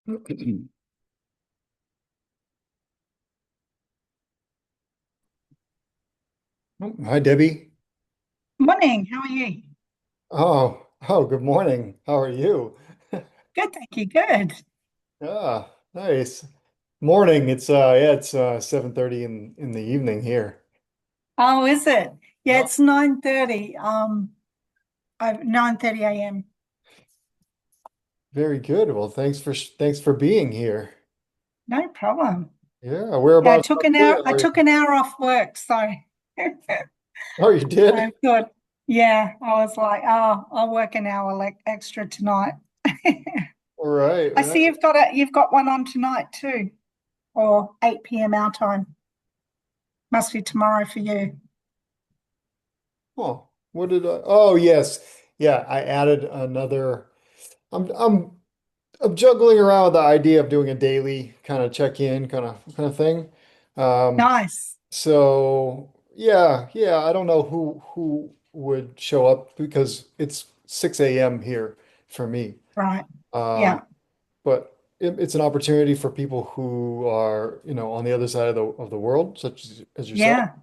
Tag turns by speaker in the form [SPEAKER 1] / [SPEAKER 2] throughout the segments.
[SPEAKER 1] Oh, hi, Debbie.
[SPEAKER 2] Morning, how are you?
[SPEAKER 1] Good morning. How are you?
[SPEAKER 2] Good, thank you. Good.
[SPEAKER 1] Nice. Morning. It's 7:30 in the evening here.
[SPEAKER 2] Oh, is it? Yeah,
[SPEAKER 1] Yeah.
[SPEAKER 2] it's 9:30. 9:30 a.m.
[SPEAKER 1] Very good. Well, thanks for being here.
[SPEAKER 2] No problem.
[SPEAKER 1] Yeah,
[SPEAKER 2] Yeah,
[SPEAKER 1] whereabouts in Australia
[SPEAKER 2] I
[SPEAKER 1] are
[SPEAKER 2] took
[SPEAKER 1] you?
[SPEAKER 2] an hour off work, so
[SPEAKER 1] Oh, you
[SPEAKER 2] I
[SPEAKER 1] did?
[SPEAKER 2] thought, yeah, I was like, oh, I'll work an hour like extra tonight.
[SPEAKER 1] All right,
[SPEAKER 2] I see
[SPEAKER 1] right.
[SPEAKER 2] you've got one on tonight too, or 8 p.m. our time. Must be tomorrow for you.
[SPEAKER 1] Oh, what did I? Oh, yes. Yeah, I added another. I'm I'm juggling around with the idea of doing a daily kind of check-in kind of thing. Um,
[SPEAKER 2] Nice.
[SPEAKER 1] So yeah, I don't know who would show up because it's 6 a.m. here for me.
[SPEAKER 2] Right.
[SPEAKER 1] Um,
[SPEAKER 2] Yeah.
[SPEAKER 1] but it's an opportunity for people who are, on the other side of the world, such as yourself.
[SPEAKER 2] Yeah.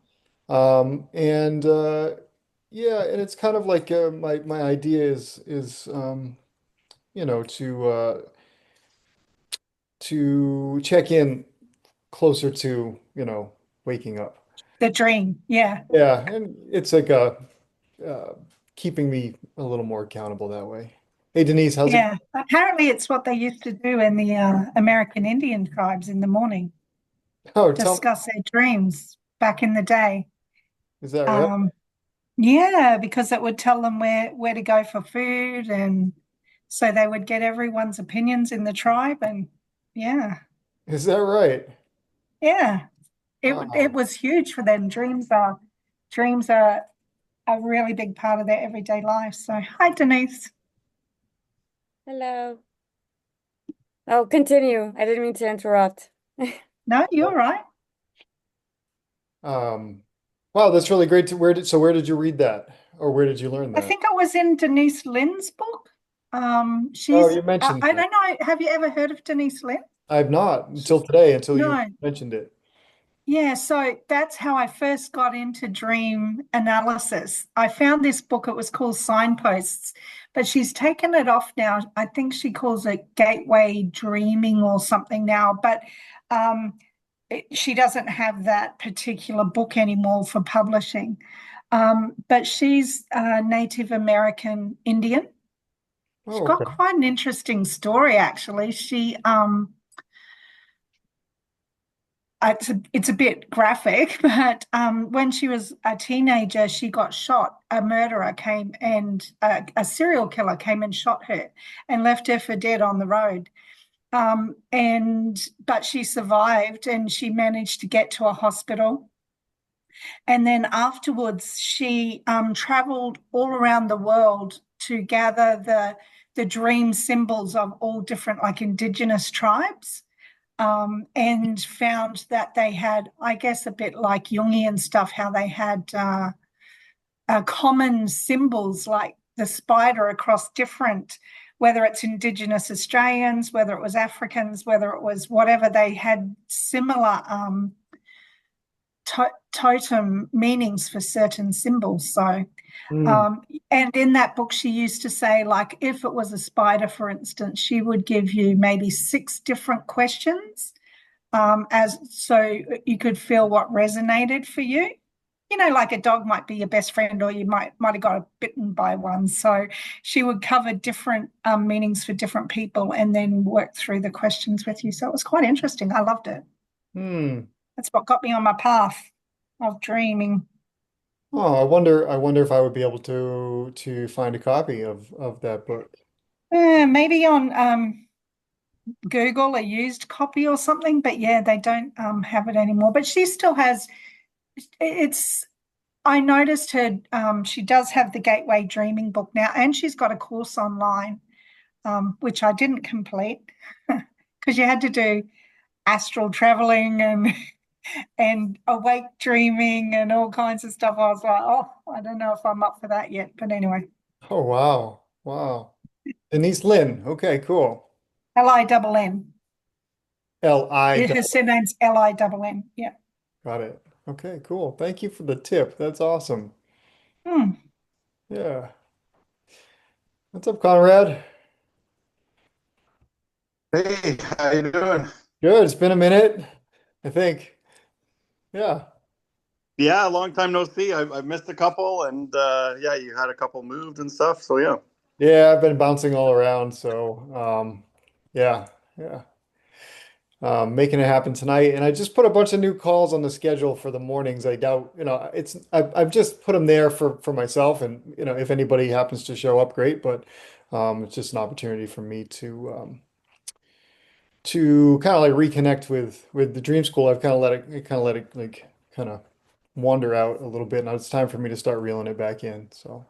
[SPEAKER 1] And yeah, and it's kind of like my idea is you know, to check in closer to, waking up.
[SPEAKER 2] The dream. Yeah.
[SPEAKER 1] Yeah, and it's like uh, keeping me a little more accountable that way. Hey Denise, how's it?
[SPEAKER 2] Yeah, apparently it's what they used to do in the American Indian tribes in the morning,
[SPEAKER 1] Oh, tell me,
[SPEAKER 2] discuss their dreams back in the day.
[SPEAKER 1] is that right?
[SPEAKER 2] Um, yeah, because it would tell them where to go for food, and so they would get everyone's opinions in the tribe. And yeah,
[SPEAKER 1] Is that right?
[SPEAKER 2] yeah, it
[SPEAKER 1] Wow.
[SPEAKER 2] was huge for them. Dreams are a really big part of their everyday life. So hi, Denise.
[SPEAKER 3] Hello. Oh, continue. I didn't mean to interrupt.
[SPEAKER 2] No, you're right.
[SPEAKER 1] Um, wow, that's really great. Where did you read that? Or where did you learn
[SPEAKER 2] I
[SPEAKER 1] that?
[SPEAKER 2] think it was in Denise Lin's book.
[SPEAKER 1] Oh, you mentioned
[SPEAKER 2] I
[SPEAKER 1] that.
[SPEAKER 2] don't know. Have you ever heard of Denise Lin?
[SPEAKER 1] I've not until
[SPEAKER 2] She's,
[SPEAKER 1] today, until you
[SPEAKER 2] no.
[SPEAKER 1] mentioned it.
[SPEAKER 2] Yeah. So that's how I first got into dream analysis. I found this book. It was called Signposts, but she's taken it off now. I think she calls it Gateway Dreaming or something now. But um, she doesn't have that particular book anymore for publishing. But she's Native American Indian. She's
[SPEAKER 1] Oh,
[SPEAKER 2] got
[SPEAKER 1] okay.
[SPEAKER 2] quite an interesting story, actually. It's a bit graphic, but when she was a teenager, she got shot. A murderer came and a serial killer came and shot her and left her for dead on the road. But she survived and she managed to get to a hospital. And then afterwards, she traveled all around the world to gather the dream symbols of all different, like Indigenous tribes, and found that they had, I guess, a bit like Jungian stuff, how they had common symbols like the spider across different, whether it's Indigenous Australians, whether it was Africans, whether it was whatever, they had similar totem meanings for certain symbols. So,
[SPEAKER 1] Hmm.
[SPEAKER 2] um, and in that book, she used to say, like, if it was a spider, for instance, she would give you maybe six different questions, as so you could feel what resonated for you. You know, like a dog might be your best friend, or you might have got bitten by one. So she would cover different meanings for different people, and then work through the questions with you. So it was quite interesting. I loved it.
[SPEAKER 1] Hmm.
[SPEAKER 2] That's what got me on my path of dreaming.
[SPEAKER 1] Oh, I wonder if I would be able to find a copy of that book.
[SPEAKER 2] Maybe on Google a used copy or something, but yeah, they don't have it anymore. But she still has. It's. I noticed her. She does have the Gateway Dreaming book now, and she's got a course online, which I didn't complete because you had to do astral traveling and awake dreaming and all kinds of stuff. I was like, oh, I don't know if I'm up for that yet. But anyway,
[SPEAKER 1] Oh, wow. Wow. Denise Lynn. Okay, cool.
[SPEAKER 2] Linn.
[SPEAKER 1] L-I.
[SPEAKER 2] Her surname's Linn. Yeah.
[SPEAKER 1] Got it. Okay, cool. Thank you for the tip. That's awesome.
[SPEAKER 2] Hmm.
[SPEAKER 1] Yeah. What's up, Conrad?
[SPEAKER 4] Hey, how you doing?
[SPEAKER 1] Good. It's been a minute, I think. Yeah.
[SPEAKER 4] Yeah, long time no see. I've missed a couple, and yeah, you had a couple moved and stuff. So yeah.
[SPEAKER 1] Yeah, I've been bouncing all around, so yeah, yeah. Making it happen tonight. And I just put a bunch of new calls on the schedule for the mornings. I doubt, I've just put them there for myself, and if anybody happens to show up, great. But it's just an opportunity for me to kind of like reconnect with the dream school. I've kind of let it like kind of wander out a little bit. Now it's time for me to start reeling it back in. So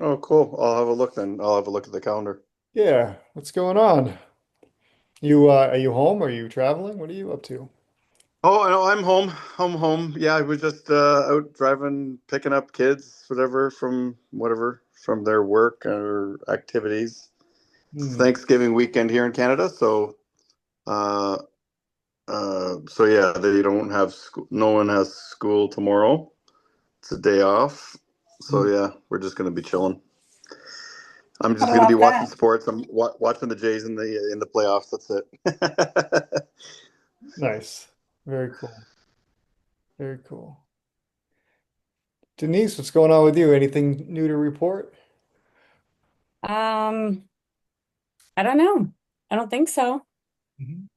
[SPEAKER 4] Oh, cool. I'll have a look then. I'll have a look at the calendar.
[SPEAKER 1] yeah, what's going on? You are you home? Are you traveling? What are you up to?
[SPEAKER 4] Oh, no, I'm home. I'm home. Yeah, I was just out driving, picking up kids, whatever from their work or activities. It's
[SPEAKER 1] Hmm.
[SPEAKER 4] Thanksgiving weekend here in Canada, so uh, so yeah, they don't have school. No one has school tomorrow. It's a day off. So
[SPEAKER 1] Hmm.
[SPEAKER 4] yeah, we're just gonna be chilling. I'm
[SPEAKER 2] I
[SPEAKER 4] just gonna be
[SPEAKER 2] love
[SPEAKER 4] watching
[SPEAKER 2] that.
[SPEAKER 4] sports. I'm watching the Jays in the playoffs. That's it.
[SPEAKER 1] Nice. Very cool. Very cool. Denise, what's going on with you? Anything new to report?
[SPEAKER 3] Um, I don't know. I don't think so.
[SPEAKER 1] Mhm.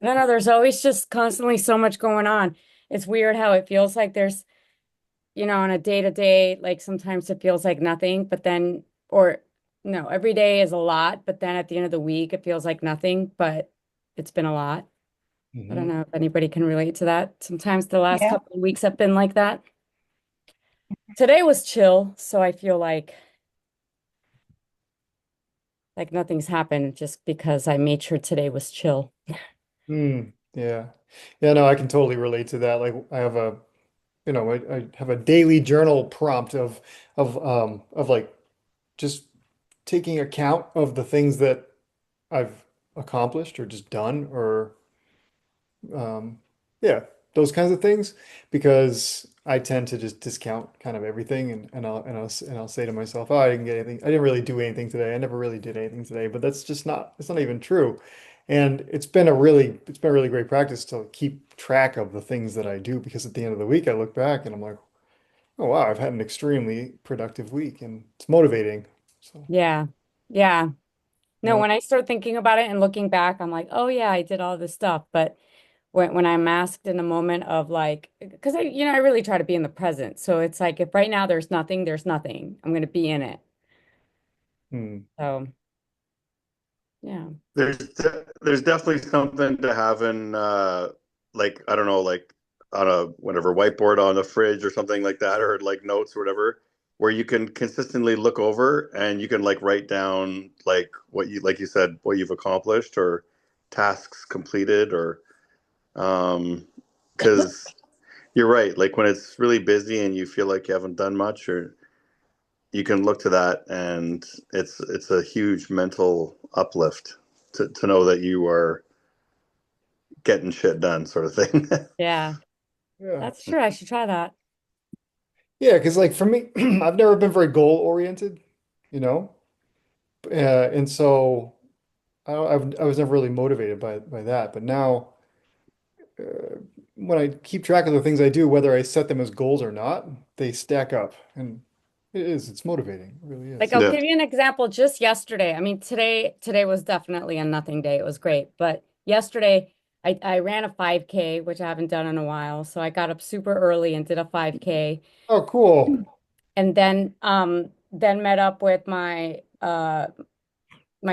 [SPEAKER 3] I don't know. There's always just constantly so much going on. It's weird how it feels like there's, on a day to day, like sometimes it feels like nothing, but then, or no, every day is a lot, but then at the end of the week, it feels like nothing, but it's been a lot. I don't
[SPEAKER 1] Mhm.
[SPEAKER 3] know if anybody can relate to that. Sometimes the last
[SPEAKER 2] Yeah.
[SPEAKER 3] couple of weeks have been like that. Today was chill, so I feel like nothing's happened just because I made sure today was chill.
[SPEAKER 1] Yeah. Yeah, no, I can totally relate to that. Like I have I have a daily journal prompt of like just taking account of the things that I've accomplished or just done or um, yeah, those kinds of things because I tend to just discount kind of everything and I'll say to myself, oh, I didn't get anything. I didn't really do anything today. I never really did anything today, but it's not even true. And it's been a really great practice to keep track of the things that I do because at the end of the week I look back and I'm like, oh wow, I've had an extremely productive week and it's motivating. So,
[SPEAKER 3] Yeah. Yeah. No,
[SPEAKER 1] yeah.
[SPEAKER 3] when I start thinking about it and looking back, I'm like, oh yeah, I did all this stuff. But when I'm masked in a moment of like, because I really try to be in the present. So it's like if right now there's nothing, there's nothing. I'm going to be in it.
[SPEAKER 1] Hmm.
[SPEAKER 3] So yeah.
[SPEAKER 4] There's definitely something to having like I don't know, like on a whatever whiteboard on the fridge or something like that, or like notes or whatever, where you can consistently look over and you can like write down like like you said, what you've accomplished or tasks completed or because you're right, like when it's really busy and you feel like you haven't done much or you can look to that and it's a huge mental uplift to know that you are getting shit done sort of thing.
[SPEAKER 3] Yeah.
[SPEAKER 1] Yeah.
[SPEAKER 3] That's true. I should try that.
[SPEAKER 1] Yeah, because like for me, I've never been very goal oriented, you know? And so I was never really motivated by that. But now, uh, when I keep track of the things I do, whether I set them as goals or not, they stack up. And it's motivating. It really
[SPEAKER 3] Like
[SPEAKER 1] is.
[SPEAKER 3] I'll
[SPEAKER 4] Yeah.
[SPEAKER 3] give you an example just yesterday. I mean, today was definitely a nothing day. It was great. But yesterday I ran a 5K, which I haven't done in a while. So I got up super early and did a 5K.
[SPEAKER 1] Oh, cool.
[SPEAKER 3] And then met up with my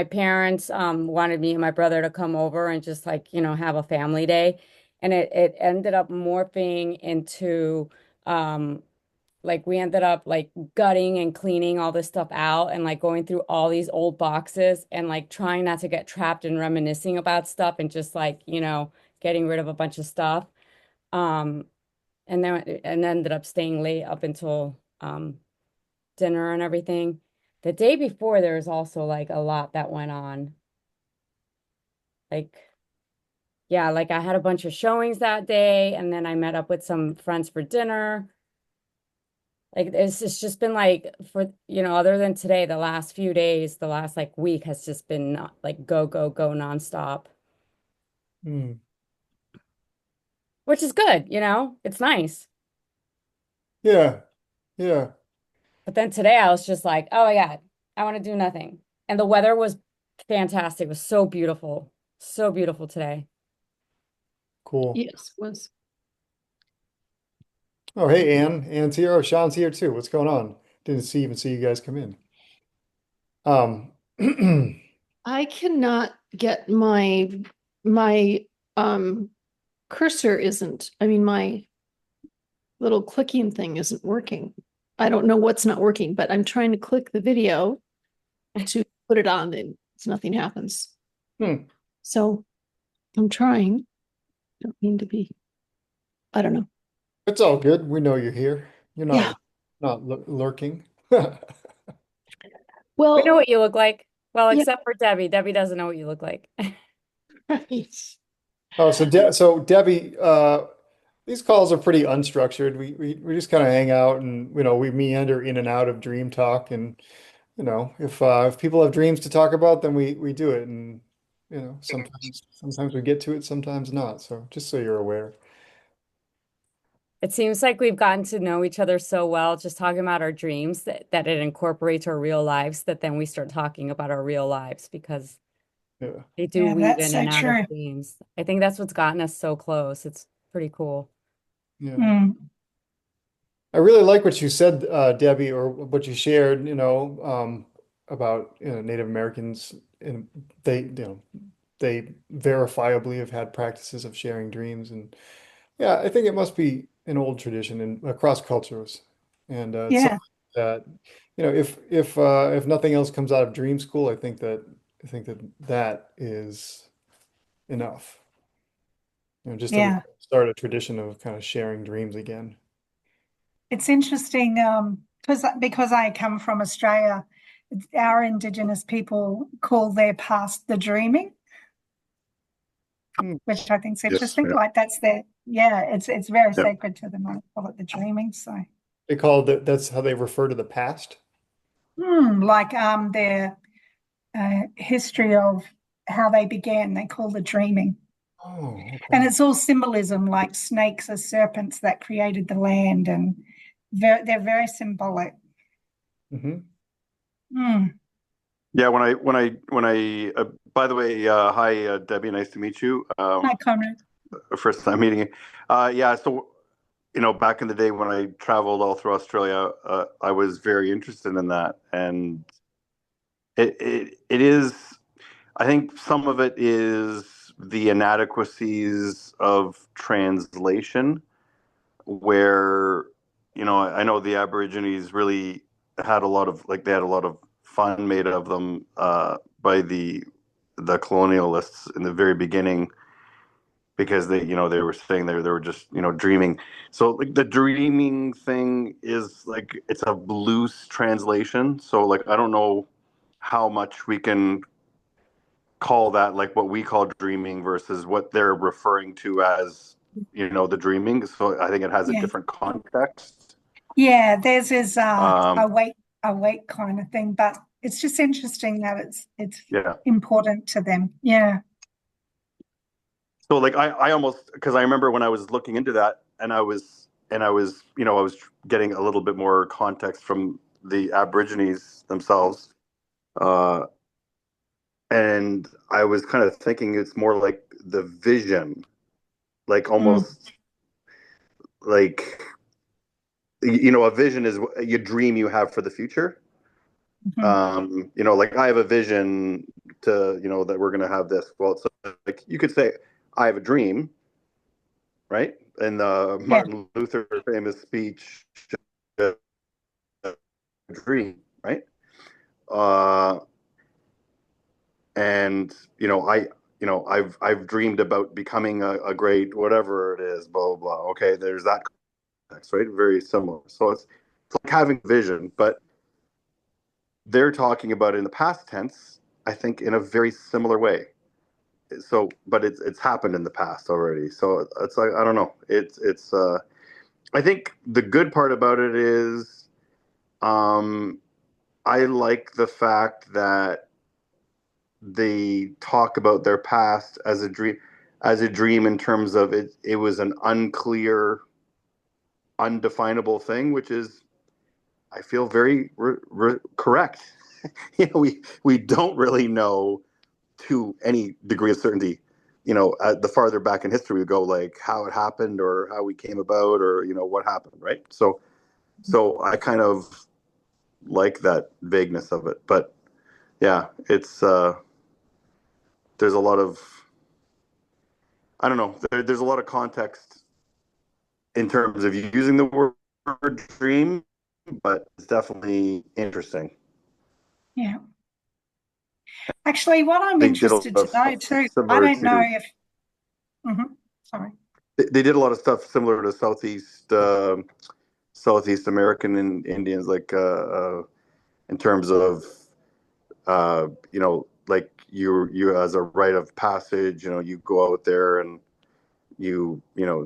[SPEAKER 3] parents wanted me and my brother to come over and just like, have a family day. And it ended up morphing into like we ended up like gutting and cleaning all this stuff out and like going through all these old boxes and like trying not to get trapped and reminiscing about stuff and just like, getting rid of a bunch of stuff. Um, and ended up staying late up until dinner and everything. The day before, there was also like a lot that went on. Like yeah, like I had a bunch of showings that day, and then I met up with some friends for dinner. Like it's just been like for, other than today, the last few days, the last like week has just been like go, go, go nonstop,
[SPEAKER 1] Hmm.
[SPEAKER 3] which is good, it's nice.
[SPEAKER 1] Yeah. Yeah.
[SPEAKER 3] But then today I was just like, oh my God, I want to do nothing. And the weather was fantastic. It was so beautiful. So beautiful today.
[SPEAKER 1] Cool.
[SPEAKER 5] Yes, was.
[SPEAKER 1] Oh, hey, Ann. Ann's here. Oh, Sean's here too. What's going on? Didn't even see you guys come in. Um,
[SPEAKER 5] I cannot get my cursor isn't, I mean, my little clicking thing isn't working. I don't know what's not working, but I'm trying to click the video to put it on and nothing happens.
[SPEAKER 1] hmm.
[SPEAKER 5] So I'm trying. Don't mean to be. I don't know.
[SPEAKER 1] It's all good. We know you're here. You're
[SPEAKER 5] Yeah.
[SPEAKER 1] not lurking.
[SPEAKER 3] We know
[SPEAKER 5] Well,
[SPEAKER 3] what you look like. Well,
[SPEAKER 5] yeah,
[SPEAKER 3] except for Debbie. Debbie doesn't know what you look like.
[SPEAKER 5] right.
[SPEAKER 1] Oh, so Debbie, these calls are pretty unstructured. We just kind of hang out and we meander in and out of dream talk, and if people have dreams to talk about, then we do it, and sometimes we get to it, sometimes not. So just so you're aware.
[SPEAKER 3] It seems like we've gotten to know each other so well, just talking about our dreams, that it incorporates our real lives, that then we start talking about our real lives because
[SPEAKER 1] Yeah.
[SPEAKER 3] they do
[SPEAKER 2] Yeah,
[SPEAKER 3] weave
[SPEAKER 2] that's
[SPEAKER 3] in
[SPEAKER 2] so
[SPEAKER 3] and out of
[SPEAKER 2] true.
[SPEAKER 3] dreams. I think that's what's gotten us so close. It's pretty cool.
[SPEAKER 1] Yeah.
[SPEAKER 2] Mm.
[SPEAKER 1] I really like what you said, Debbie, or what you shared, about Native Americans, and they verifiably have had practices of sharing dreams, and yeah, I think it must be an old tradition and across cultures, and it's
[SPEAKER 2] Yeah,
[SPEAKER 1] something that if nothing else comes out of dream school, I think that is enough, just to
[SPEAKER 2] yeah.
[SPEAKER 1] start a tradition of kind of sharing dreams again.
[SPEAKER 2] It's interesting because I come from Australia, our Indigenous people call their past the dreaming,
[SPEAKER 1] Hmm.
[SPEAKER 2] which I think is
[SPEAKER 4] Yes.
[SPEAKER 2] interesting.
[SPEAKER 4] Yeah.
[SPEAKER 2] Like that's their, yeah, it's very
[SPEAKER 4] Yeah.
[SPEAKER 2] sacred to them. I call it the dreaming. So,
[SPEAKER 1] They call it that's how they refer to the past.
[SPEAKER 2] like their history of how they began, they call the dreaming.
[SPEAKER 1] Oh,
[SPEAKER 2] And
[SPEAKER 1] okay.
[SPEAKER 2] it's all symbolism, like snakes are serpents that created the land, and they're very symbolic.
[SPEAKER 1] Hmm.
[SPEAKER 2] Mm.
[SPEAKER 4] Yeah. By the way, hi, Debbie. Nice to meet you.
[SPEAKER 2] Hi, Conrad.
[SPEAKER 4] First time meeting you. Yeah. So, back in the day when I traveled all through Australia, I was very interested in that, and it is. I think some of it is the inadequacies of translation, where I know the Aborigines really had a lot of they had a lot of fun made of them by the colonialists in the very beginning, because they were saying they were just dreaming. So like the dreaming thing is like it's a loose translation. So like I don't know how much we can call that like what we call dreaming versus what they're referring to as the dreaming. So I think it has a
[SPEAKER 2] Yeah,
[SPEAKER 4] different context.
[SPEAKER 2] yeah. Theirs is
[SPEAKER 4] Um,
[SPEAKER 2] a wait kind of thing, but it's just interesting that it's
[SPEAKER 4] yeah.
[SPEAKER 2] important to them. Yeah.
[SPEAKER 4] So like I almost, because I remember when I was looking into that, and I was getting a little bit more context from the Aborigines themselves, uh, and I was kind of thinking it's more like the vision, like
[SPEAKER 2] Mm,
[SPEAKER 4] almost like a vision is a dream you have for the future.
[SPEAKER 2] mhm.
[SPEAKER 4] Like I have a vision to that we're going to have this. Well, it's like you could say I have a dream, right? And the
[SPEAKER 2] Yeah,
[SPEAKER 4] Martin Luther famous speech, "A dream," right? Uh, and I've dreamed about becoming a great whatever it is, blah blah blah. Okay, there's that context, right? Very similar. So it's like having vision, but they're talking about it in the past tense, I think, in a very similar way. so but it's happened in the past already. So it's like I don't know. It's I think the good part about it is um I like the fact that they talk about their past as a dream in terms of it was an unclear, undefinable thing, which is I feel very correct. We don't really know to any degree of certainty. The farther back in history we go, like how it happened or how we came about or what happened, right? So I kind of like that vagueness of it, but yeah, it's there's a lot of I don't know. There's a lot of context in terms of using the word dream, but it's definitely interesting.
[SPEAKER 2] Yeah. Actually, what I'm
[SPEAKER 4] They did a lot
[SPEAKER 2] interested
[SPEAKER 4] of
[SPEAKER 2] to know
[SPEAKER 4] stuff
[SPEAKER 2] too, I
[SPEAKER 4] similar
[SPEAKER 2] don't know
[SPEAKER 4] to
[SPEAKER 2] if, Mhm. Sorry.
[SPEAKER 4] they did a lot of stuff similar to Southeast American Indians, like in terms of like you as a rite of passage, you go out there and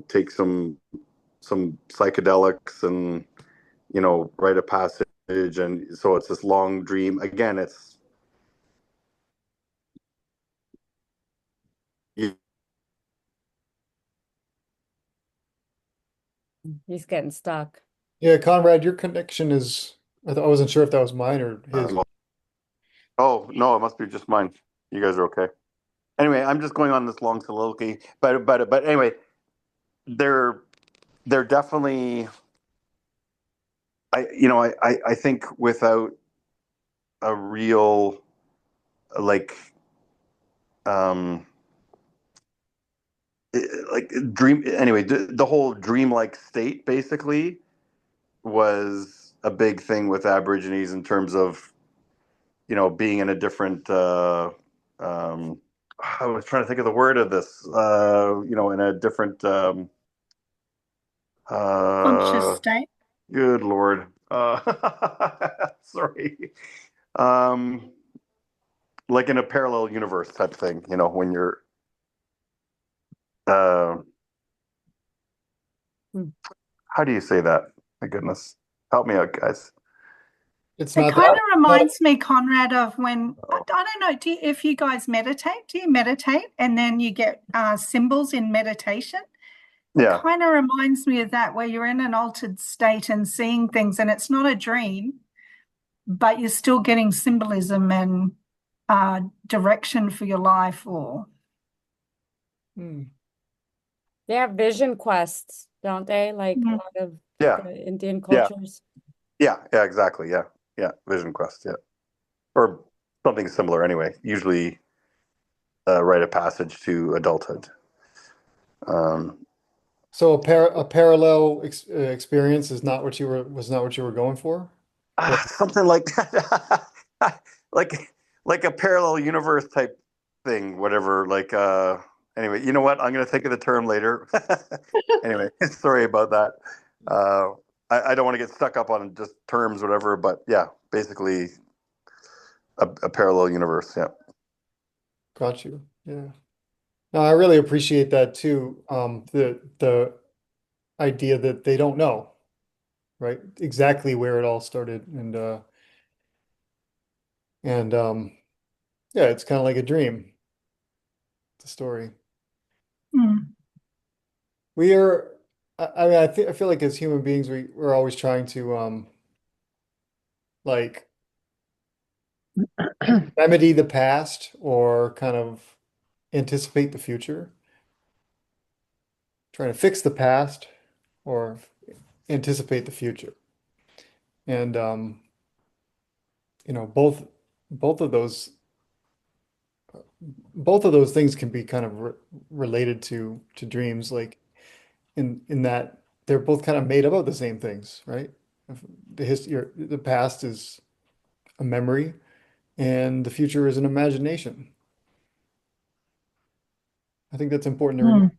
[SPEAKER 4] take some psychedelics and rite of passage, and so it's this long dream. Again, it's you,
[SPEAKER 3] He's getting stuck.
[SPEAKER 1] Yeah, Conrad, your connection is, I wasn't sure if that was mine or his.
[SPEAKER 4] oh no, it must be just mine. You guys are okay. Anyway, I'm just going on this long soliloquy, but anyway, they're they're definitely I think without a real like um like dream anyway the whole dreamlike state basically was a big thing with Aborigines in terms of being in a different um I was trying to think of the word of this in a different
[SPEAKER 2] Conscious
[SPEAKER 4] uh
[SPEAKER 2] state.
[SPEAKER 4] good lord sorry um like in a parallel universe type thing, when you're uh
[SPEAKER 3] Hmm.
[SPEAKER 4] how do you say that? My goodness. Help me out, guys.
[SPEAKER 1] It's
[SPEAKER 2] It
[SPEAKER 1] not
[SPEAKER 2] kind
[SPEAKER 1] that.
[SPEAKER 2] of reminds me, Conrad, of when I don't know. If you guys meditate? Do you meditate and then you get symbols in meditation? It
[SPEAKER 4] Yeah.
[SPEAKER 2] kind of reminds me of that, where you're in an altered state and seeing things, and it's not a dream, but you're still getting symbolism and direction for your life. Or
[SPEAKER 1] Hmm.
[SPEAKER 3] They have vision quests, don't they? Like a
[SPEAKER 2] Mm,
[SPEAKER 3] lot of
[SPEAKER 4] Yeah.
[SPEAKER 3] the Indian
[SPEAKER 4] Yeah.
[SPEAKER 3] cultures.
[SPEAKER 4] Yeah, exactly. Yeah. Yeah. Vision Quest, yeah. Or something similar anyway. Usually rite of passage to adulthood. Um
[SPEAKER 1] So a parallel experience is not what you were was not what you were going for? Or
[SPEAKER 4] something like that. like a parallel universe type thing, whatever. Like anyway, you know what? I'm gonna think of the term later. Anyway, sorry about that. Uh I don't want to get stuck up on just terms, whatever, but yeah, basically a parallel universe. Yeah.
[SPEAKER 1] got you. Yeah. No, I really appreciate that too. The idea that they don't know, right? Exactly where it all started. And yeah, it's kind of like a dream, the story.
[SPEAKER 2] mm,
[SPEAKER 1] We are I mean I feel like as human beings we're always trying to like remedy the past or kind of anticipate the future, trying to fix the past or anticipate the future. And both of those both of those things can be kind of related to dreams, like in that they're both kind of made about the same things, right? The past is a memory, and the future is an imagination. I think that's important to remember.
[SPEAKER 2] mm,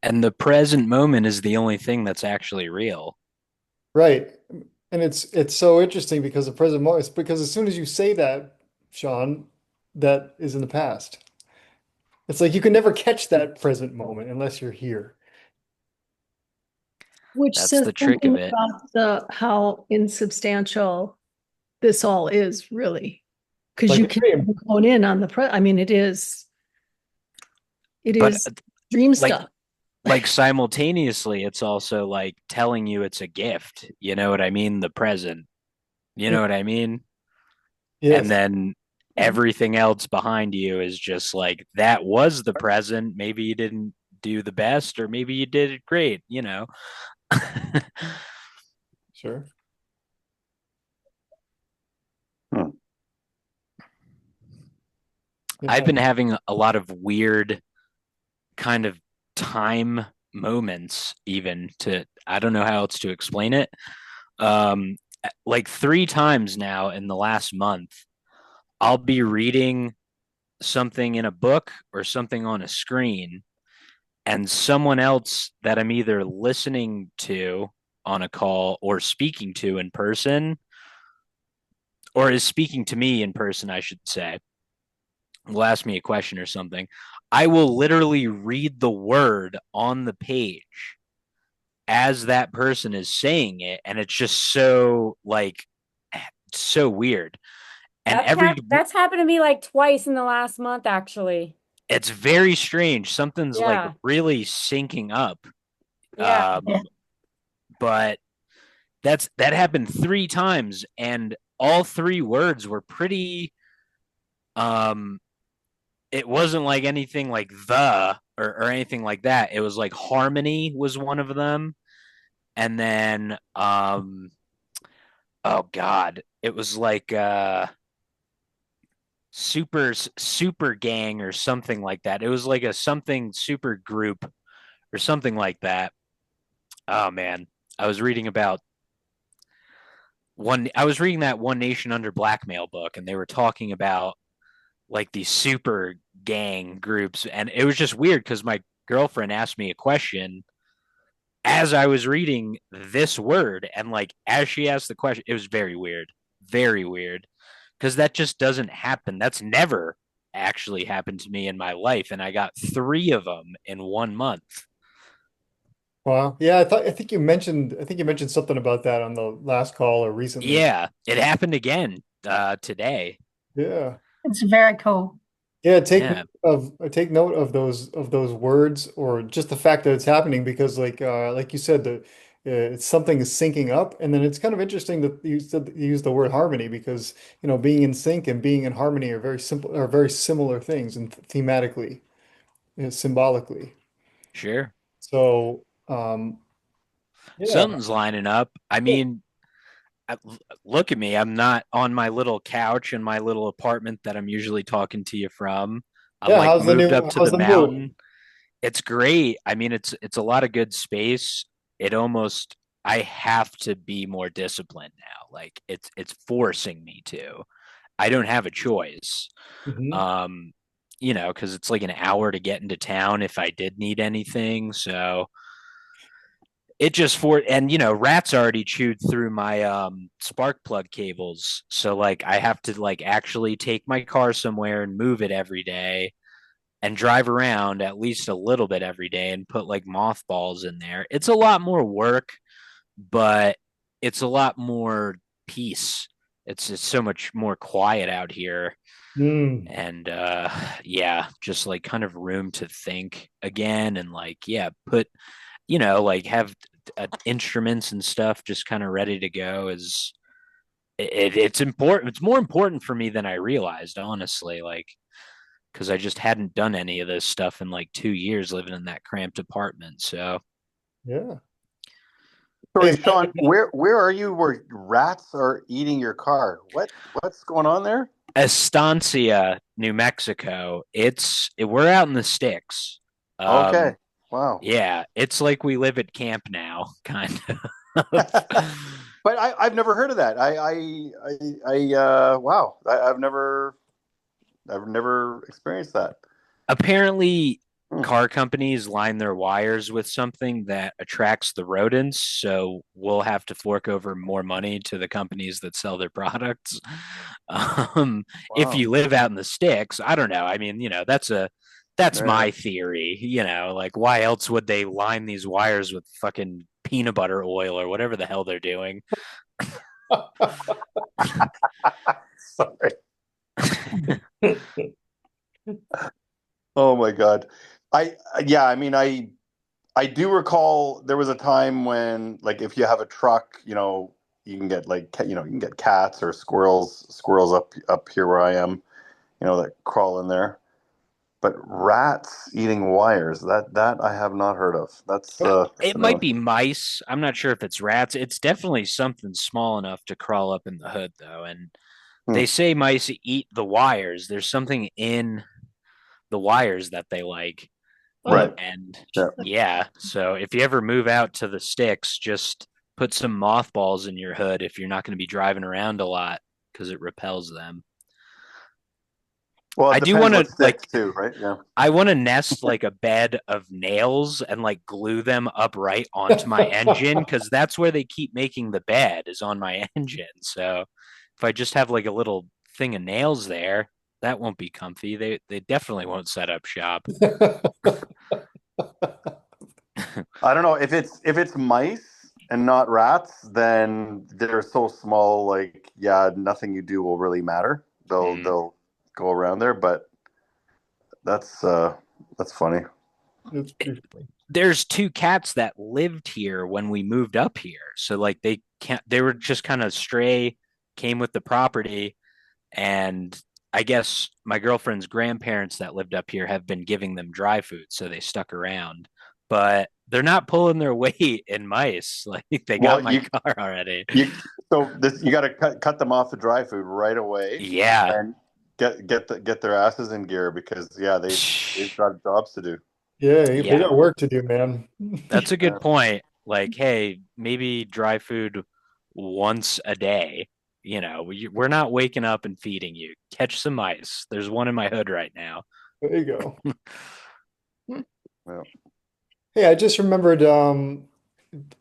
[SPEAKER 6] And the present moment is the only thing that's actually real.
[SPEAKER 1] Right. And it's so interesting because the present moment, it's because as soon as you say that, Sean, that is in the past. It's like you can never catch that present moment unless you're here.
[SPEAKER 5] Which
[SPEAKER 6] That's
[SPEAKER 5] says
[SPEAKER 6] the trick of
[SPEAKER 5] something
[SPEAKER 6] it.
[SPEAKER 5] about how insubstantial this all is, really. Because
[SPEAKER 1] Like
[SPEAKER 5] you
[SPEAKER 1] it's
[SPEAKER 5] can
[SPEAKER 1] very,
[SPEAKER 5] hone in on I mean, it
[SPEAKER 6] But
[SPEAKER 5] is dream
[SPEAKER 6] like
[SPEAKER 5] stuff.
[SPEAKER 6] simultaneously, it's also like telling you it's a gift. You know what I mean? The present. You know what I mean? And
[SPEAKER 1] yes,
[SPEAKER 6] then everything else behind you is just like that was the present. Maybe you didn't do the best, or maybe you did it great, you know.
[SPEAKER 1] sure.
[SPEAKER 4] Hmm.
[SPEAKER 6] I've
[SPEAKER 1] Yeah.
[SPEAKER 6] been having a lot of weird kind of time moments, even to, I don't know how else to explain it. Um, like 3 times now in the last month, I'll be reading something in a book or something on a screen, and someone else that I'm either listening to on a call or speaking to in person, or is speaking to me in person, I should say, will ask me a question or something. I will literally read the word on the page as that person is saying it. And it's just so like, so weird. And
[SPEAKER 3] That's happened to me like twice in the last month, actually.
[SPEAKER 6] it's very strange. Something's like
[SPEAKER 3] Yeah.
[SPEAKER 6] really syncing up.
[SPEAKER 3] Yeah.
[SPEAKER 2] Yeah.
[SPEAKER 6] Um, but that happened 3 times, and all 3 words were pretty. Um, it wasn't like anything like or anything like that. It was like harmony was one of them, and then oh god, it was like super gang or something like that. It was like a something super group or something like that. Oh man, I was reading about I was reading that One Nation Under Blackmail book, and they were talking about like these super gang groups, and it was just weird because my girlfriend asked me a question as I was reading this word, and like as she asked the question, it was very weird, because that just doesn't happen. That's never actually happened to me in my life, and I got 3 of them in 1 month.
[SPEAKER 1] Wow. Yeah, I think you mentioned something about that on the last call or recently.
[SPEAKER 6] Yeah, it happened again today.
[SPEAKER 1] Yeah.
[SPEAKER 2] It's very cool.
[SPEAKER 1] Yeah,
[SPEAKER 6] Yeah,
[SPEAKER 1] take note of those words or just the fact that it's happening because like you said it's something is syncing up, and then it's kind of interesting that you use the word harmony because being in sync and being in harmony are very similar things and thematically, symbolically.
[SPEAKER 6] sure.
[SPEAKER 1] So yeah.
[SPEAKER 6] Something's lining up. I mean, I- look at me. I'm not on my little couch in my little apartment that I'm usually talking to you from. I'm
[SPEAKER 1] Yeah,
[SPEAKER 6] like moved up to
[SPEAKER 1] how's
[SPEAKER 6] the
[SPEAKER 1] the move?
[SPEAKER 6] mountain. It's great. I mean, it's a lot of good space. It almost I have to be more disciplined now. Like it's forcing me to. I don't have a choice.
[SPEAKER 1] Hmm.
[SPEAKER 6] Um, because it's like an hour to get into town if I did need anything. So it just for and rats already chewed through my spark plug cables, so like I have to like actually take my car somewhere and move it every day and drive around at least a little bit every day and put like mothballs in there. It's a lot more work, but it's a lot more peace. It's so much more quiet out here,
[SPEAKER 1] Mm.
[SPEAKER 6] and yeah, just like kind of room to think again, and like yeah, put like have instruments and stuff just kind of ready to go is it's important. It's more important for me than I realized, honestly. Like, because I just hadn't done any of this stuff in like 2 years living in that cramped apartment. So,
[SPEAKER 1] Yeah. Hey,
[SPEAKER 4] Sorry, Sean, where are you where rats are eating your car? What's going on there?
[SPEAKER 6] Estancia, New Mexico. We're out in the sticks.
[SPEAKER 4] Okay.
[SPEAKER 6] Um,
[SPEAKER 4] Wow.
[SPEAKER 6] yeah, it's like we live at camp now, kind of.
[SPEAKER 4] But I've never heard of that. Wow. I've never experienced that.
[SPEAKER 6] Apparently,
[SPEAKER 4] Hmm.
[SPEAKER 6] car companies line their wires with something that attracts the rodents, so we'll have to fork over more money to the companies that sell their products. If
[SPEAKER 4] Wow.
[SPEAKER 6] you live out in the sticks, I don't know. I mean, that's
[SPEAKER 4] Yeah.
[SPEAKER 6] my theory. Like why else would they line these wires with fucking peanut butter oil or whatever the hell they're doing?
[SPEAKER 4] Sorry. Oh my God. Yeah, I mean, I do recall there was a time when, like, if you have a truck, you can get you can get cats or squirrels up here where I am, that crawl in there. But rats eating wires, that I have not heard of. That's
[SPEAKER 6] It
[SPEAKER 4] a new
[SPEAKER 6] might
[SPEAKER 4] one.
[SPEAKER 6] be mice. I'm not sure if it's rats. It's definitely something small enough to crawl up in the hood, though. And
[SPEAKER 4] Hmm.
[SPEAKER 6] they say mice eat the wires. There's something in the wires that they like.
[SPEAKER 5] Oh,
[SPEAKER 4] Right.
[SPEAKER 6] And
[SPEAKER 4] Yeah.
[SPEAKER 6] yeah, so if you ever move out to the sticks, just put some mothballs in your hood if you're not going to be driving around a lot because it repels them.
[SPEAKER 4] Well, it
[SPEAKER 6] I do
[SPEAKER 4] depends
[SPEAKER 6] want
[SPEAKER 4] what
[SPEAKER 6] to
[SPEAKER 4] sticks too, right? Yeah.
[SPEAKER 6] I want to nest like a bed of nails and like glue them upright onto my engine because that's where they keep making the bed is on my engine. So if I just have like a little thing of nails there, that won't be comfy. They definitely won't set up shop.
[SPEAKER 4] I don't know if it's mice and not rats, then they're so small. Like, yeah, nothing you do will really matter. They'll
[SPEAKER 6] Mm.
[SPEAKER 4] they'll go around there, but that's funny.
[SPEAKER 1] It's pretty funny.
[SPEAKER 6] There's two cats that lived here when we moved up here. So like they were just kind of stray, came with the property, and I guess my girlfriend's grandparents that lived up here have been giving them dry food, so they stuck around. But they're not pulling their weight in mice. Like they got
[SPEAKER 4] Well,
[SPEAKER 6] my car already.
[SPEAKER 4] you so this you got to cut them off the dry food right away
[SPEAKER 6] Yeah.
[SPEAKER 4] and get their asses in gear because yeah, they've got jobs to do.
[SPEAKER 1] Yeah, they
[SPEAKER 6] Yeah.
[SPEAKER 1] got work to do, man.
[SPEAKER 6] That's a
[SPEAKER 4] Yeah.
[SPEAKER 6] good point. Like, hey, maybe dry food once a day. We're not waking up and feeding you. Catch some mice. There's one in my hood right now.
[SPEAKER 1] There you go.
[SPEAKER 4] Yeah.
[SPEAKER 1] Hey, I just remembered,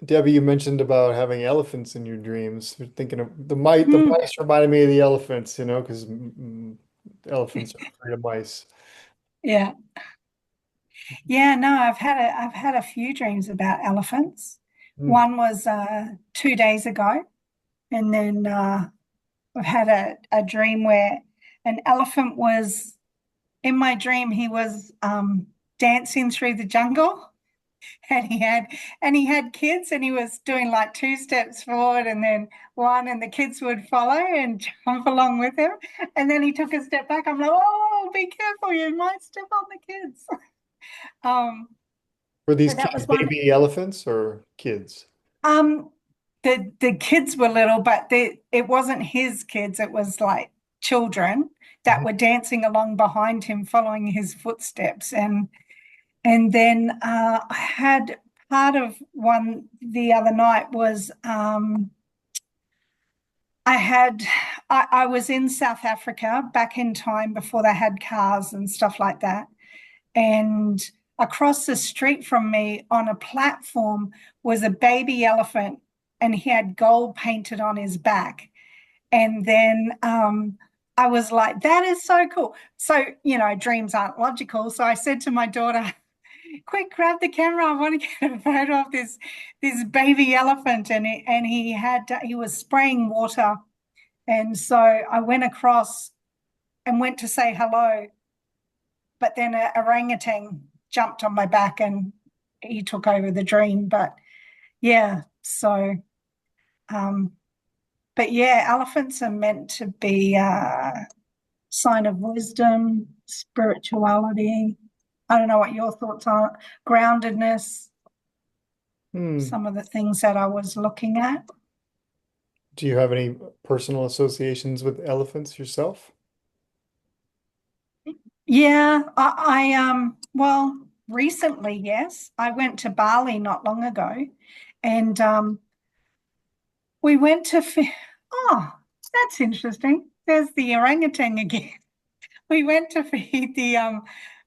[SPEAKER 1] Debbie, you mentioned about having elephants in your dreams. You're thinking of the
[SPEAKER 2] Hmm.
[SPEAKER 1] mice reminded me of the elephants, because elephants are afraid of mice.
[SPEAKER 2] Yeah. Yeah, no, I've had a few dreams about elephants.
[SPEAKER 1] Hmm.
[SPEAKER 2] One was 2 days ago, and then I've had a dream where an elephant was in my dream. He was dancing through the jungle, and he had kids, and he was doing like 2 steps forward and then one, and the kids would follow and jump along with him. And then he took a step back. I'm like, oh, be careful, you might step on the kids. Um,
[SPEAKER 1] Were these
[SPEAKER 2] so that
[SPEAKER 1] kids
[SPEAKER 2] was one.
[SPEAKER 1] baby elephants or kids?
[SPEAKER 2] Um, the kids were little, but it wasn't his kids. It was like children that
[SPEAKER 1] Mhm.
[SPEAKER 2] were dancing along behind him, following his footsteps. And then I had part of one the other night was I had I was in South Africa back in time before they had cars and stuff like that. And across the street from me on a platform was a baby elephant, and he had gold painted on his back. And then I was like, that is so cool. So, dreams aren't logical. So I said to my daughter, quick, grab the camera. I want to get a photo of this baby elephant. And he was spraying water. And so I went across and went to say hello, but then a orangutan jumped on my back and he took over the dream. But yeah, so um, but yeah, elephants are meant to be a sign of wisdom, spirituality. I don't know what your thoughts are. Groundedness,
[SPEAKER 1] Hmm.
[SPEAKER 2] some of the things that I was looking at.
[SPEAKER 1] Do you have any personal associations with elephants yourself?
[SPEAKER 2] Yeah, well, recently, yes. I went to Bali not long ago, and we went to oh, that's interesting. There's the orangutan again. We went to feed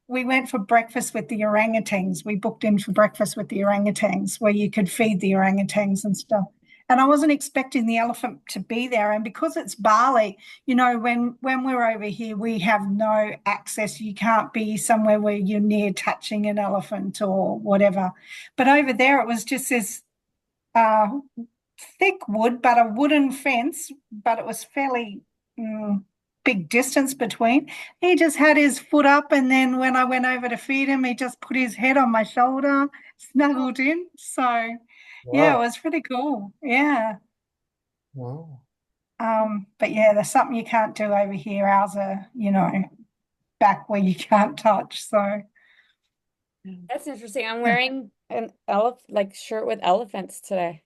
[SPEAKER 2] we went for breakfast with the orangutans. We booked in for breakfast with the orangutans where you could feed the orangutans and stuff. And I wasn't expecting the elephant to be there. And because it's Bali, when we're over here, we have no access. You can't be somewhere where you're near touching an elephant or whatever. But over there, it was just this uh, thick wood, but a wooden fence, but it was fairly big distance between. He just had his foot up, and then when I went over to feed him, he just put his head on my shoulder, snuggled in. So, yeah, it
[SPEAKER 1] Wow.
[SPEAKER 2] was pretty cool. Yeah.
[SPEAKER 1] Wow.
[SPEAKER 2] But yeah, there's something you can't do over here. Ours are, back where you can't touch. So,
[SPEAKER 3] That's interesting. I'm wearing an shirt with elephants today.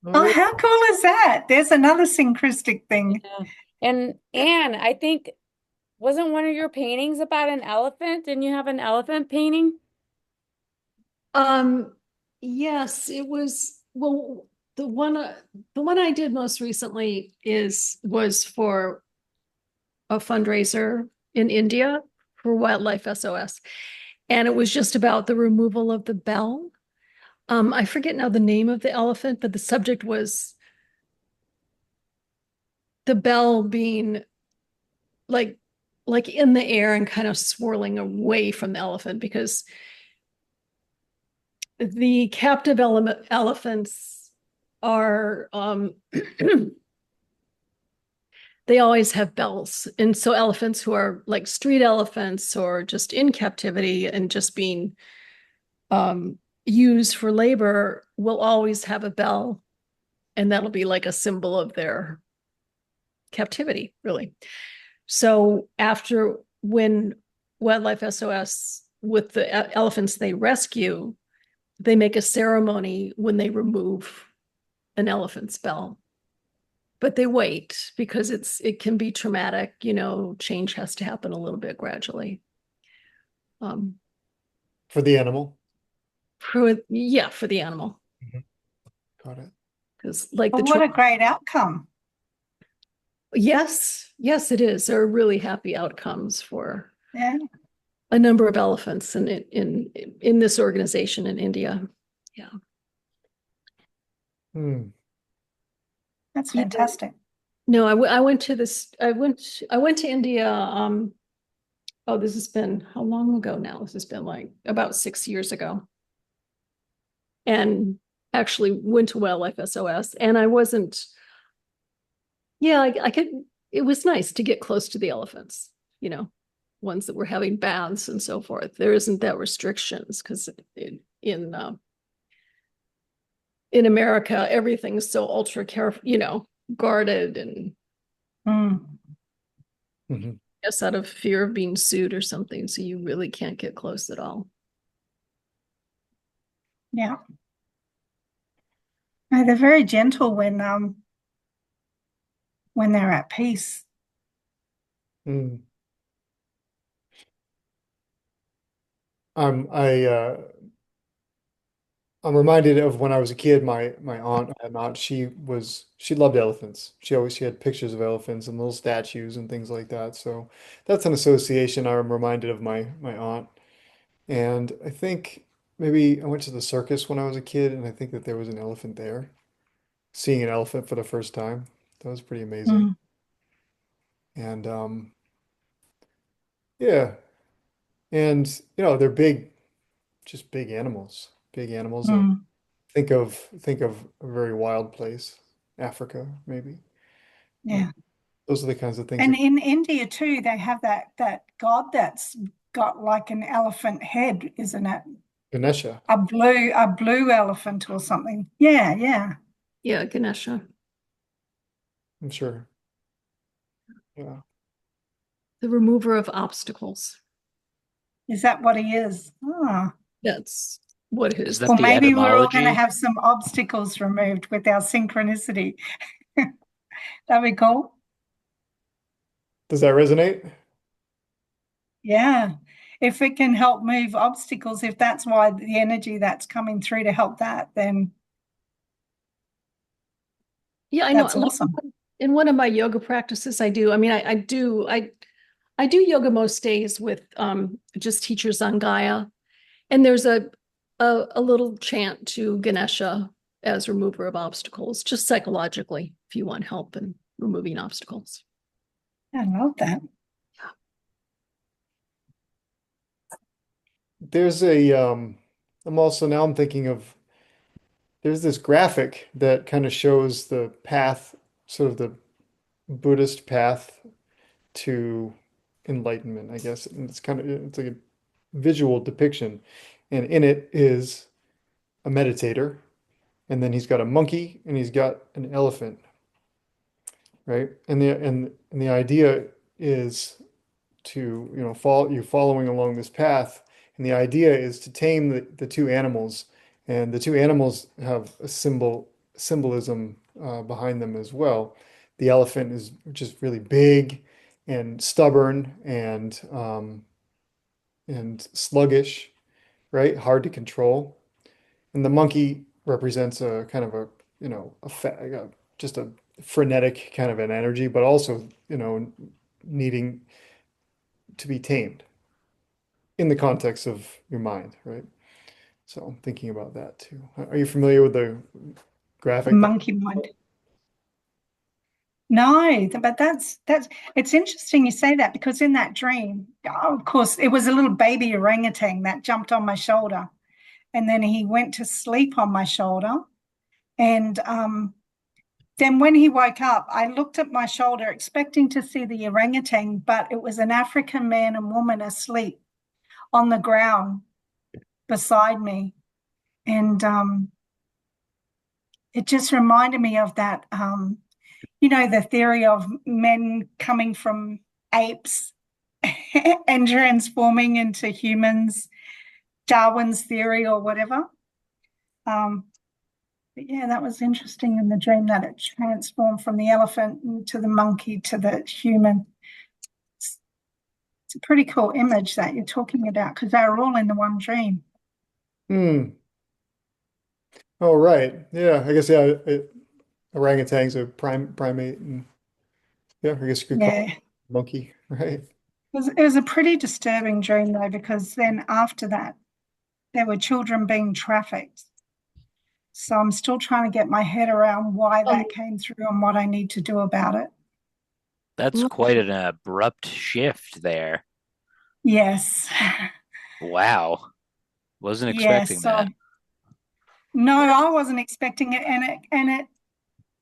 [SPEAKER 2] oh, how cool is that? There's another synchristic thing.
[SPEAKER 3] Yeah. And Anne, I think wasn't one of your paintings about an elephant? Didn't you have an elephant painting?
[SPEAKER 5] Yes, it was, well, the one I did most recently was for a fundraiser in India for Wildlife SOS. And it was just about the removal of the bell. I forget now the name of the elephant, but the subject was the bell being like in the air and kind of swirling away from the elephant, because the captive elephants are they always have bells. And so elephants who are like street elephants or just in captivity and just being used for labor will always have a bell, and that'll be like a symbol of their captivity, really. So after, when Wildlife SOS, with the elephants they rescue, they make a ceremony when they remove an elephant's bell. But they wait because it can be traumatic, change has to happen a little bit gradually.
[SPEAKER 1] For the animal.
[SPEAKER 5] For the animal.
[SPEAKER 1] Mhm. Got it.
[SPEAKER 5] Because like
[SPEAKER 2] But what a great outcome.
[SPEAKER 5] yes, it is. There are really happy outcomes for
[SPEAKER 2] Yeah.
[SPEAKER 5] a number of elephants in this organization in India. Yeah.
[SPEAKER 2] That's fantastic.
[SPEAKER 5] No, I went to this. I went to India. Oh, this has been how long ago now? This has been like about 6 years ago. And actually went to Wildlife SOS, and I wasn't. Yeah, I could. It was nice to get close to the elephants. Ones that were having baths and so forth. There isn't that restrictions because in America everything's so ultra careful, guarded, and
[SPEAKER 1] Mhm.
[SPEAKER 5] guess out of fear of being sued or something, so you really can't get close at all.
[SPEAKER 2] Yeah. No, they're very gentle when they're at peace.
[SPEAKER 1] Mm. I I'm reminded of when I was a kid, my aunt, I had an aunt, she loved elephants. She had pictures of elephants and little statues and things like that. So that's an association I'm reminded of my aunt. And I think maybe I went to the circus when I was a kid, and I think that there was an elephant there. Seeing an elephant for the first time, that was pretty amazing.
[SPEAKER 2] Mm,
[SPEAKER 1] And yeah, and they're big, just big animals. Big animals that
[SPEAKER 2] mm,
[SPEAKER 1] think of a very wild place, Africa maybe. Uh,
[SPEAKER 2] yeah.
[SPEAKER 1] those are the kinds of things
[SPEAKER 2] And
[SPEAKER 1] that
[SPEAKER 2] in India too, they have that god that's got like an elephant head, isn't it?
[SPEAKER 1] Ganesha,
[SPEAKER 2] A blue elephant or something. Yeah, yeah.
[SPEAKER 5] Yeah, Ganesha.
[SPEAKER 1] I'm sure. Yeah.
[SPEAKER 5] The remover of obstacles.
[SPEAKER 2] Is that what he is? Oh.
[SPEAKER 5] That's what
[SPEAKER 6] Is
[SPEAKER 5] his.
[SPEAKER 6] that
[SPEAKER 2] Well,
[SPEAKER 6] the
[SPEAKER 2] maybe we're all going to
[SPEAKER 6] etymology?
[SPEAKER 2] have some obstacles removed with our synchronicity. That'd be cool.
[SPEAKER 1] Does that resonate?
[SPEAKER 2] Yeah. If it can help move obstacles, if that's why the energy that's coming through to help that, then
[SPEAKER 5] Yeah, I know.
[SPEAKER 2] that's
[SPEAKER 5] Like
[SPEAKER 2] awesome.
[SPEAKER 5] in one of my yoga practices, I do. I mean, I I do yoga most days with just teachers on Gaia. And there's a little chant to Ganesha as remover of obstacles, just psychologically, if you want help in removing obstacles.
[SPEAKER 2] I love that.
[SPEAKER 1] There's I'm thinking of, there's this graphic that kind of shows the path, sort of the Buddhist path to enlightenment, I guess. And it's like a visual depiction. And in it is a meditator, and then he's got a monkey and he's got an elephant, right? And the idea is to, you're following along this path, and the idea is to tame the two animals, and the two animals have a symbolism behind them as well. The elephant is just really big and stubborn and sluggish, right? Hard to control. And the monkey represents a kind of a, just a frenetic kind of an energy, but also, needing to be tamed in the context of your mind, right? So I'm thinking about that too. Are you familiar with the graphic?
[SPEAKER 2] Monkey mind. No, but that's it's interesting you say that, because in that dream, of course, it was a little baby orangutan that jumped on my shoulder, and then he went to sleep on my shoulder. And then when he woke up, I looked at my shoulder expecting to see the orangutan, but it was an African man and woman asleep on the ground beside me. And it just reminded me of that, the theory of men coming from apes and transforming into humans, Darwin's theory or whatever. But yeah, that was interesting in the dream, that it transformed from the elephant to the monkey to the human. It's a pretty cool image that you're talking about, because they were all in the one dream.
[SPEAKER 1] Hmm. Oh, right. Yeah, I guess, yeah, orangutan's a primate, and yeah, I guess you could call
[SPEAKER 2] Yeah.
[SPEAKER 1] it monkey, right?
[SPEAKER 2] It was a pretty disturbing dream, though, because then after that, there were children being trafficked. So I'm still trying to get my head around why that came through and what I need to do about it.
[SPEAKER 6] That's quite an abrupt shift there.
[SPEAKER 2] Yes.
[SPEAKER 6] Wow. Wasn't
[SPEAKER 2] Yes.
[SPEAKER 6] expecting
[SPEAKER 2] So
[SPEAKER 6] that.
[SPEAKER 2] no, I wasn't expecting it, and it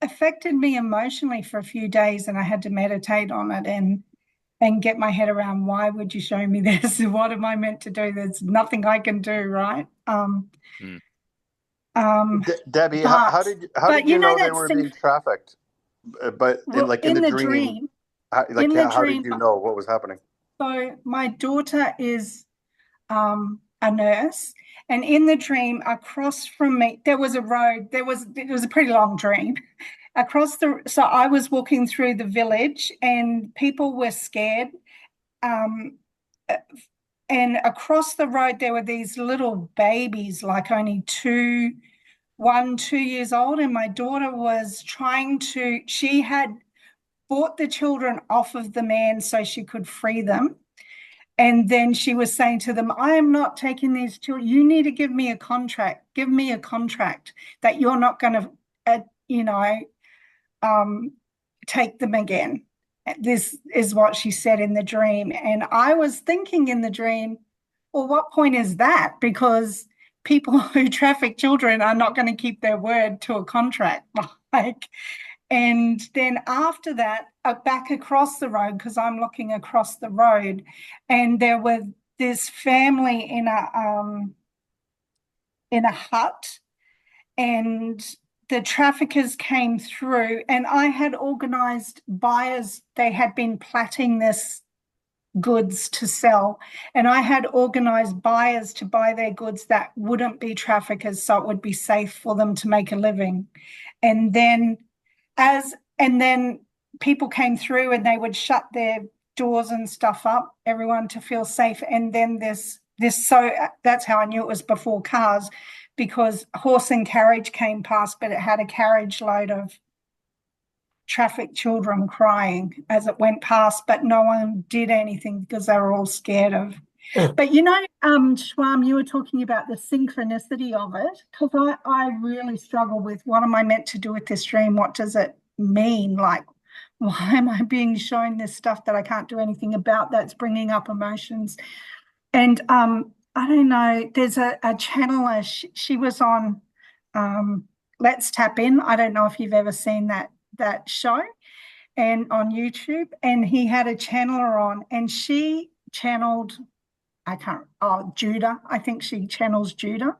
[SPEAKER 2] affected me emotionally for a few days, and I had to meditate on it and get my head around, why would you show me this? What am I meant to do? There's nothing I can do, right?
[SPEAKER 6] Hmm.
[SPEAKER 4] Debbie,
[SPEAKER 2] But
[SPEAKER 4] how did you know they
[SPEAKER 2] that
[SPEAKER 4] were
[SPEAKER 2] thing.
[SPEAKER 4] being trafficked? But
[SPEAKER 2] Well,
[SPEAKER 4] in
[SPEAKER 2] in
[SPEAKER 4] the
[SPEAKER 2] the
[SPEAKER 4] dream,
[SPEAKER 2] dream,
[SPEAKER 4] how did you know what was happening?
[SPEAKER 2] so my daughter is a nurse, and in the dream, across from me, there was a road. It was a pretty long dream. So I was walking through the village, and people were scared. Um, and across the road, there were these little babies, like only 2 years old, and my daughter was she had bought the children off of the man so she could free them. And then she was saying to them, I am not taking these children. You need to give me a contract. Give me a contract that you're not going to, take them again. This is what she said in the dream. And I was thinking in the dream, well, what point is that? Because people who traffic children are not going to keep their word to a contract. And then after that, back across the road, because I'm looking across the road, and there was this family in a hut, and the traffickers came through, and I had organized buyers. They had been platting this goods to sell, and I had organized buyers to buy their goods that wouldn't be traffickers, so it would be safe for them to make a living. And then people came through, and they would shut their doors and stuff up, everyone to feel safe. And then so that's how I knew it was before cars, because horse and carriage came past, but it had a carriage load of trafficked children crying as it went past, but no one did anything because they were all scared of. But Shwam, you were talking about the synchronicity of it, because I really struggle with what am I meant to do with this dream? What does it mean? Like, why am I being shown this stuff that I can't do anything about that's bringing up emotions? And I don't know, there's a channeler, she was on Let's Tap In. I don't know if you've ever seen that show and on YouTube, and he had a channeler on and she channeled, Judah. I think she channels Judah.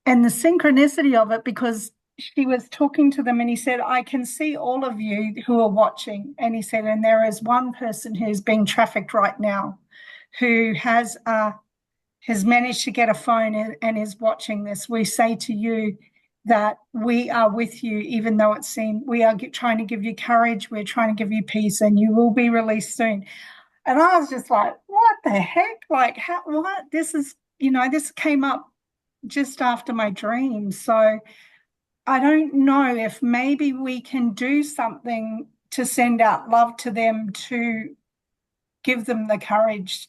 [SPEAKER 2] And the synchronicity of it, because she was talking to them and he said, I can see all of you who are watching. And he said, and there is one person who's being trafficked right now who has managed to get a phone and is watching this. We say to you that we are with you, even though it seems we are trying to give you courage, we're trying to give you peace, and you will be released soon. And I was just like, what the heck? Like, what? This is, this came up just after my dream. So I don't know if maybe we can do something to send out love to them, to give them the courage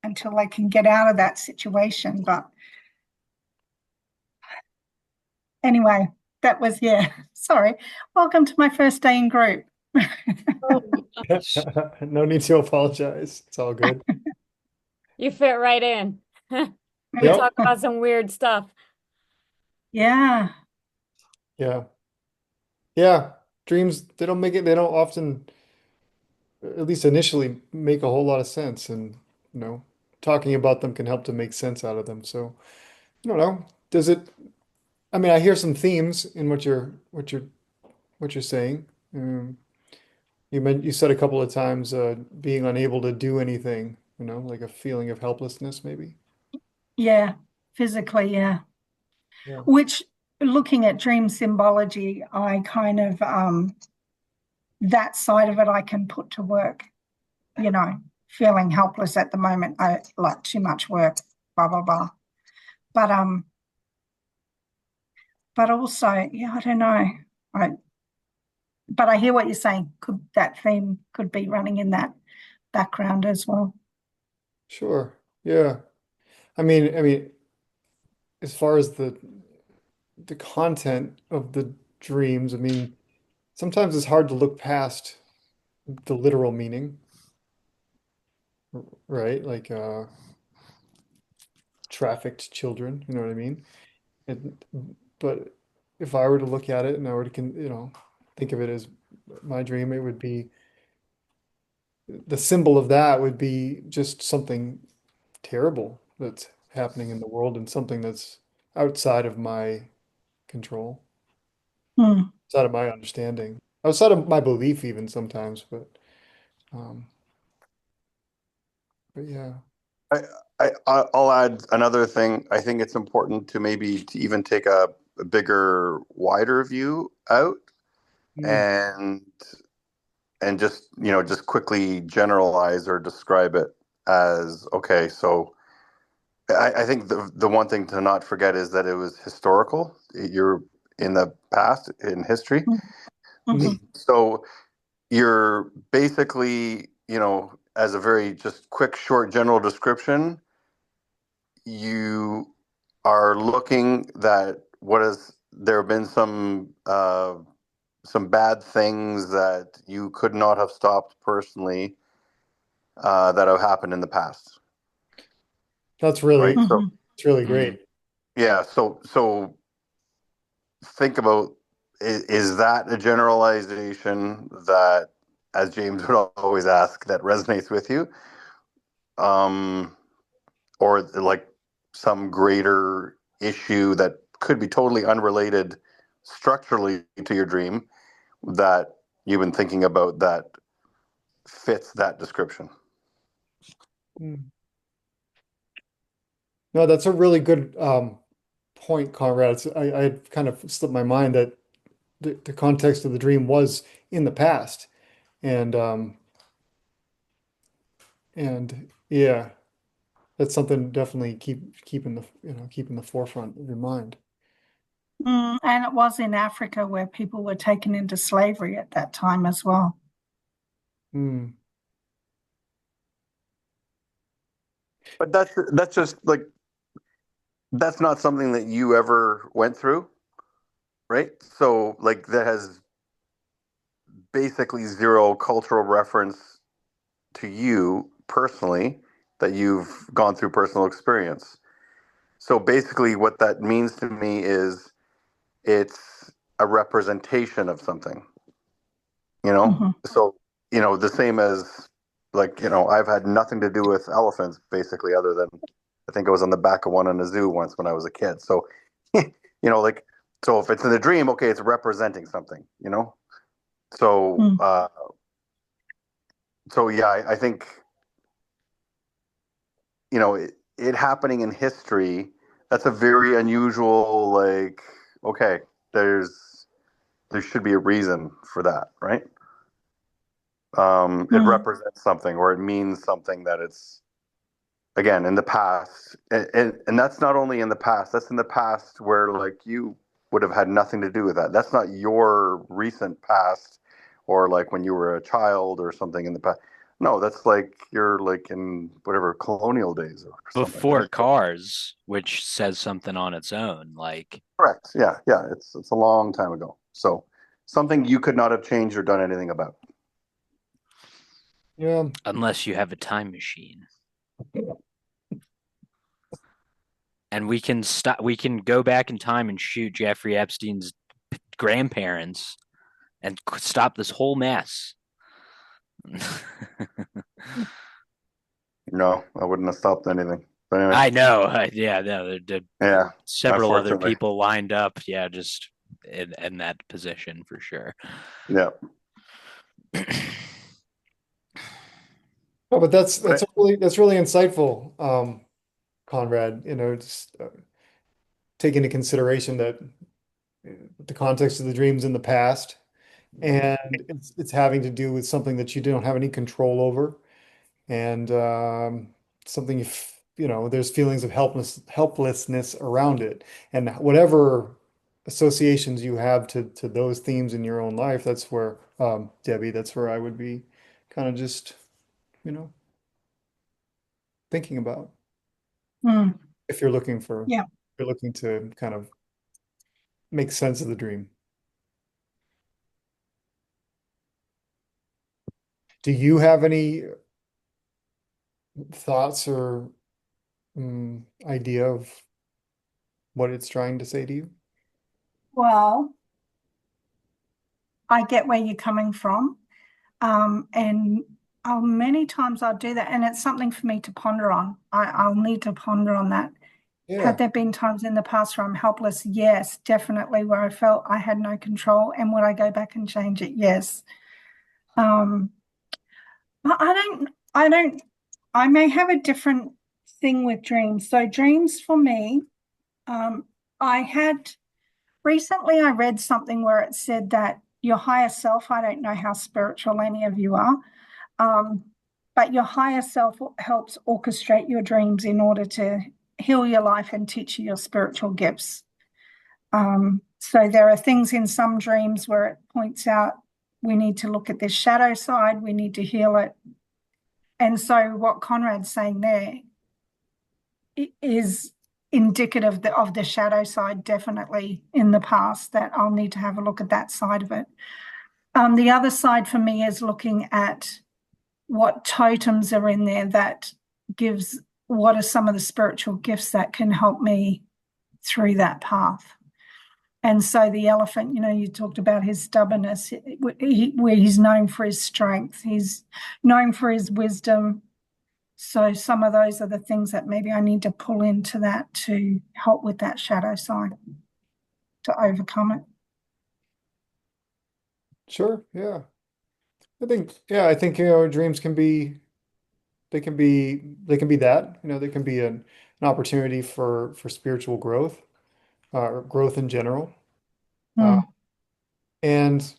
[SPEAKER 2] until they can get out of that situation. But anyway, that was, yeah, sorry. Welcome to my first day in group.
[SPEAKER 5] Oh, gosh.
[SPEAKER 1] No need to apologize. It's all good.
[SPEAKER 3] You fit right in. We
[SPEAKER 1] Yep.
[SPEAKER 3] talk about some weird stuff.
[SPEAKER 2] Yeah.
[SPEAKER 1] Yeah. Yeah. Dreams, they don't often, at least initially, make a whole lot of sense. And, you know, talking about them can help to make sense out of them. So, I don't know. Does it, I mean, I hear some themes in what you're saying. You said a couple of times, being unable to do anything, like a feeling of helplessness, maybe.
[SPEAKER 2] Yeah. Physically, yeah.
[SPEAKER 1] Yeah.
[SPEAKER 2] Which, looking at dream symbology, I kind of, that side of it I can put to work, feeling helpless at the moment. I like too much work, blah, blah, blah. But, but also, yeah, I don't know. I, but I hear what you're saying. That theme could be running in that background as well.
[SPEAKER 1] Sure. Yeah. I mean, as far as the content of the dreams, I mean, sometimes it's hard to look past the literal meaning, right? Like trafficked children, you know what I mean? And, but if I were to look at it and I were to think of it as my dream, it would be the symbol of that would be just something terrible that's happening in the world and something that's outside of my control,
[SPEAKER 2] Hmm.
[SPEAKER 1] outside of my understanding, outside of my belief even sometimes, um but yeah.
[SPEAKER 4] I, I'll add another thing. I think it's important to maybe to even take a bigger, wider view out
[SPEAKER 1] Mm.
[SPEAKER 4] and just just quickly generalize or describe it as okay. So I think the one thing to not forget is that it was historical. You're in the past in history,
[SPEAKER 2] Mm-hmm.
[SPEAKER 4] so you're basically as a very just quick, short, general description, you are looking that what is there have been some bad things that you could not have stopped personally that have happened in the past,
[SPEAKER 1] That's
[SPEAKER 4] right?
[SPEAKER 1] really
[SPEAKER 4] So
[SPEAKER 2] Mm-hmm.
[SPEAKER 1] it's really
[SPEAKER 6] Mhm.
[SPEAKER 1] great.
[SPEAKER 4] yeah, so think about is that a generalization that, as James would always ask, that resonates with you, um, or like some greater issue that could be totally unrelated structurally to your dream that you've been thinking about that fits that description.
[SPEAKER 1] Mm. No, that's a really good point, Conrad. I had kind of slipped my mind that the context of the dream was in the past. And yeah, that's something definitely keep in the forefront of your mind.
[SPEAKER 2] And it was in Africa where people were taken into slavery at that time as well.
[SPEAKER 1] Hmm.
[SPEAKER 4] But that's just like that's not something that you ever went through, right? So like that has basically zero cultural reference to you personally that you've gone through personal experience. So basically what that means to me is it's a representation of something, you know?
[SPEAKER 2] Hmm.
[SPEAKER 4] So, the same as like, I've had nothing to do with elephants basically other than I think I was on the back of one in a zoo once when I was a kid. So, like so if it's in the dream, okay, it's representing something. So
[SPEAKER 2] Mm.
[SPEAKER 4] so yeah, I think, it happening in history, that's a very unusual, like, okay, there should be a reason for that, right? It
[SPEAKER 2] Mm.
[SPEAKER 4] represents something or it means something that it's again in the past, and that's not only in the past, that's in the past where like you would have had nothing to do with that. That's not your recent past or like when you were a child or something in the past. No, that's like you're like in whatever colonial days or something,
[SPEAKER 6] Before
[SPEAKER 4] right?
[SPEAKER 6] cars, which says something on its own, like
[SPEAKER 4] Correct. Yeah, yeah. It's a long time ago. So something you could not have changed or done anything about.
[SPEAKER 1] Yeah.
[SPEAKER 6] unless you have a time machine. And we can go back in time and shoot Jeffrey Epstein's grandparents and stop this whole mess.
[SPEAKER 4] No, I wouldn't have stopped anything. But anyway,
[SPEAKER 6] I know. Yeah, no, there
[SPEAKER 4] yeah,
[SPEAKER 6] several other
[SPEAKER 4] unfortunately.
[SPEAKER 6] people lined up. Yeah, just in that position for sure.
[SPEAKER 4] Yeah.
[SPEAKER 1] Oh, but that's
[SPEAKER 4] But
[SPEAKER 1] really insightful, Conrad. Just take into consideration that the context of the dreams in the past, and it's having to do with something that you don't have any control over, and something if there's feelings of helplessness around it, and whatever associations you have to those themes in your own life, that's where Debbie, that's where I would be kind of just you know thinking about
[SPEAKER 2] Mm.
[SPEAKER 1] if you're looking for
[SPEAKER 2] Yeah.
[SPEAKER 1] you're looking to kind of make sense of the dream. Do you have any thoughts or idea of what it's trying to say to you?
[SPEAKER 2] Well, I get where you're coming from. And many times I'll do that, and it's something for me to ponder on. I'll need to ponder on that. Have
[SPEAKER 1] Yeah,
[SPEAKER 2] there been times in the past where I'm helpless? Yes, definitely, where I felt I had no control. And would I go back and change it? Yes. Um, but I may have a different thing with dreams. So dreams for me, um, I had recently I read something where it said that your higher self, I don't know how spiritual any of you are, um, but your higher self helps orchestrate your dreams in order to heal your life and teach you your spiritual gifts. So there are things in some dreams where it points out we need to look at this shadow side, we need to heal it. And so what Conrad's saying there is indicative of the shadow side, definitely in the past, that I'll need to have a look at that side of it. The other side for me is looking at what totems are in there that gives what are some of the spiritual gifts that can help me through that path. And so the elephant, you talked about his stubbornness, where he's known for his strength, he's known for his wisdom. So some of those are the things that maybe I need to pull into that to help with that shadow side to overcome it.
[SPEAKER 1] sure. Yeah. I think dreams can be they can be that, they can be an opportunity for spiritual growth, or growth in general. Uh,
[SPEAKER 2] Mm.
[SPEAKER 1] and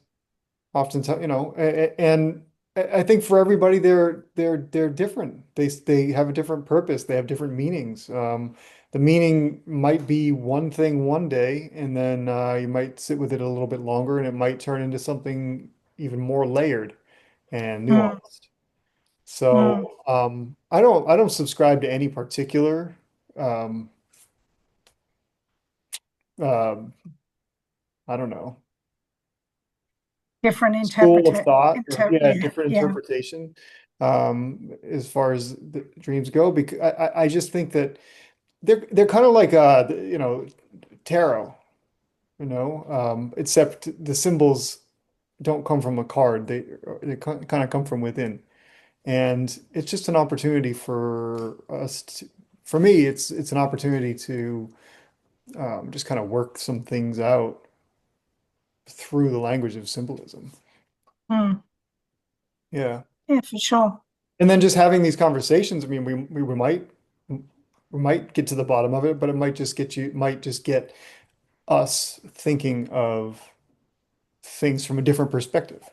[SPEAKER 1] oftentimes, and I think for everybody they're different. They have a different purpose. They have different meanings. the meaning might be one thing one day, and then you might sit with it a little bit longer, and it might turn into something even more layered and
[SPEAKER 2] Mm,
[SPEAKER 1] nuanced. So
[SPEAKER 2] mm.
[SPEAKER 1] I don't subscribe to any particular um, um I don't know,
[SPEAKER 2] Different
[SPEAKER 1] school of
[SPEAKER 2] interpreter,
[SPEAKER 1] thought, or yeah,
[SPEAKER 2] yeah,
[SPEAKER 1] different
[SPEAKER 2] yeah.
[SPEAKER 1] interpretation as far as the dreams go. Because I just think that they're kind of like tarot, except the symbols don't come from a card. They kind of come from within. And it's just an opportunity for us to, for me, it's an opportunity to just kind of work some things out through the language of symbolism.
[SPEAKER 2] Mm,
[SPEAKER 1] Yeah.
[SPEAKER 2] yeah, for sure.
[SPEAKER 1] And then just having these conversations, I mean, we might get to the bottom of it, but it might just get us thinking of things from a different perspective.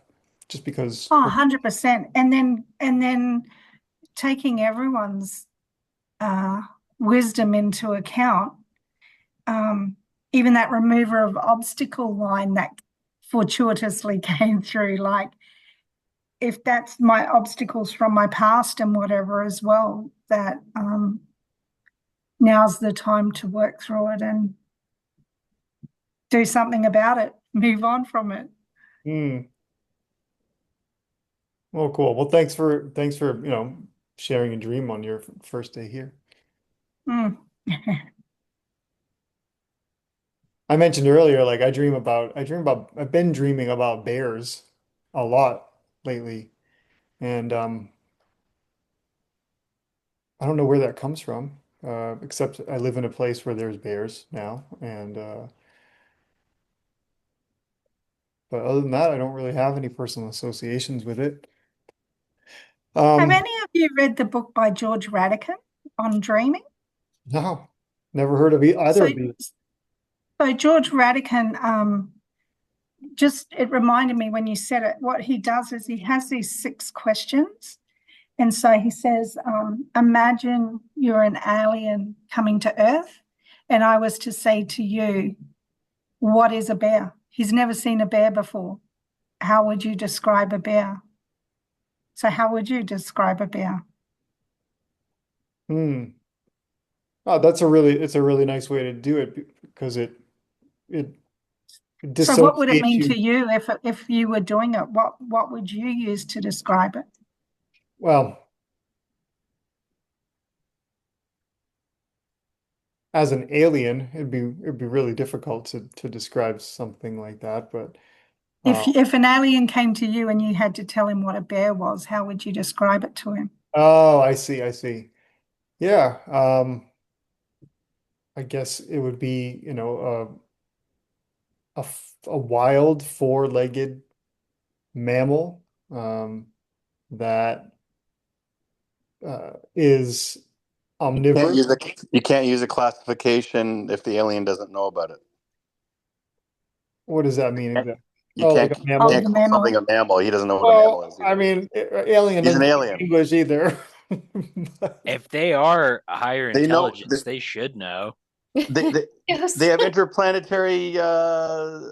[SPEAKER 1] Just because
[SPEAKER 2] Oh, 100%. And then taking everyone's uh, wisdom into account, um, even that remover of obstacle line that fortuitously came through, like if that's my obstacles from my past and whatever as well, that now's the time to work through it and do something about it, move on from it.
[SPEAKER 1] hmm, well, cool. Well, thanks for sharing a dream on your first day here.
[SPEAKER 2] Mm.
[SPEAKER 1] I mentioned earlier, like I've been dreaming about bears a lot lately. And I don't know where that comes from, except I live in a place where there's bears now. And but other than that, I don't really have any personal associations with it.
[SPEAKER 2] Have
[SPEAKER 1] Um,
[SPEAKER 2] any of you read the book by George Radican on dreaming?
[SPEAKER 1] no, never heard of either
[SPEAKER 2] So,
[SPEAKER 1] of these.
[SPEAKER 2] so George Radican, just it reminded me when you said it. What he does is he has these 6 questions, and so he says, "Imagine you're an alien coming to Earth, and I was to say to you, what is a bear? He's never seen a bear before. How would you describe a bear? So, how would you describe a bear?"
[SPEAKER 1] Hmm. Oh, it's a really nice way to do it because it
[SPEAKER 2] So, what would it
[SPEAKER 1] dissociates
[SPEAKER 2] mean
[SPEAKER 1] you.
[SPEAKER 2] to you if you were doing it? What would you use to describe it?
[SPEAKER 1] Well, as an alien, it'd be really difficult to describe something like that. But uh,
[SPEAKER 2] If an alien came to you and you had to tell him what a bear was, how would you describe it to him?
[SPEAKER 1] oh, I see. Yeah. I guess it would be, a wild four-legged mammal that is
[SPEAKER 4] Can't use
[SPEAKER 1] omnivorous.
[SPEAKER 4] a you can't use a classification if the alien doesn't know about it.
[SPEAKER 1] What does that mean exactly?
[SPEAKER 4] You
[SPEAKER 1] Oh, like
[SPEAKER 4] can't
[SPEAKER 1] a
[SPEAKER 4] you
[SPEAKER 2] Oh,
[SPEAKER 1] mammal?
[SPEAKER 4] can't
[SPEAKER 2] the
[SPEAKER 4] call something
[SPEAKER 2] mammal.
[SPEAKER 4] a mammal. He doesn't know what a mammal
[SPEAKER 1] Well,
[SPEAKER 4] is
[SPEAKER 1] I
[SPEAKER 4] either.
[SPEAKER 1] mean, alien
[SPEAKER 4] He's an
[SPEAKER 1] doesn't speak
[SPEAKER 4] alien.
[SPEAKER 1] English either.
[SPEAKER 6] If they are higher
[SPEAKER 4] They know
[SPEAKER 6] intelligence, they should know.
[SPEAKER 4] they they, they
[SPEAKER 5] Yes.
[SPEAKER 4] have interplanetary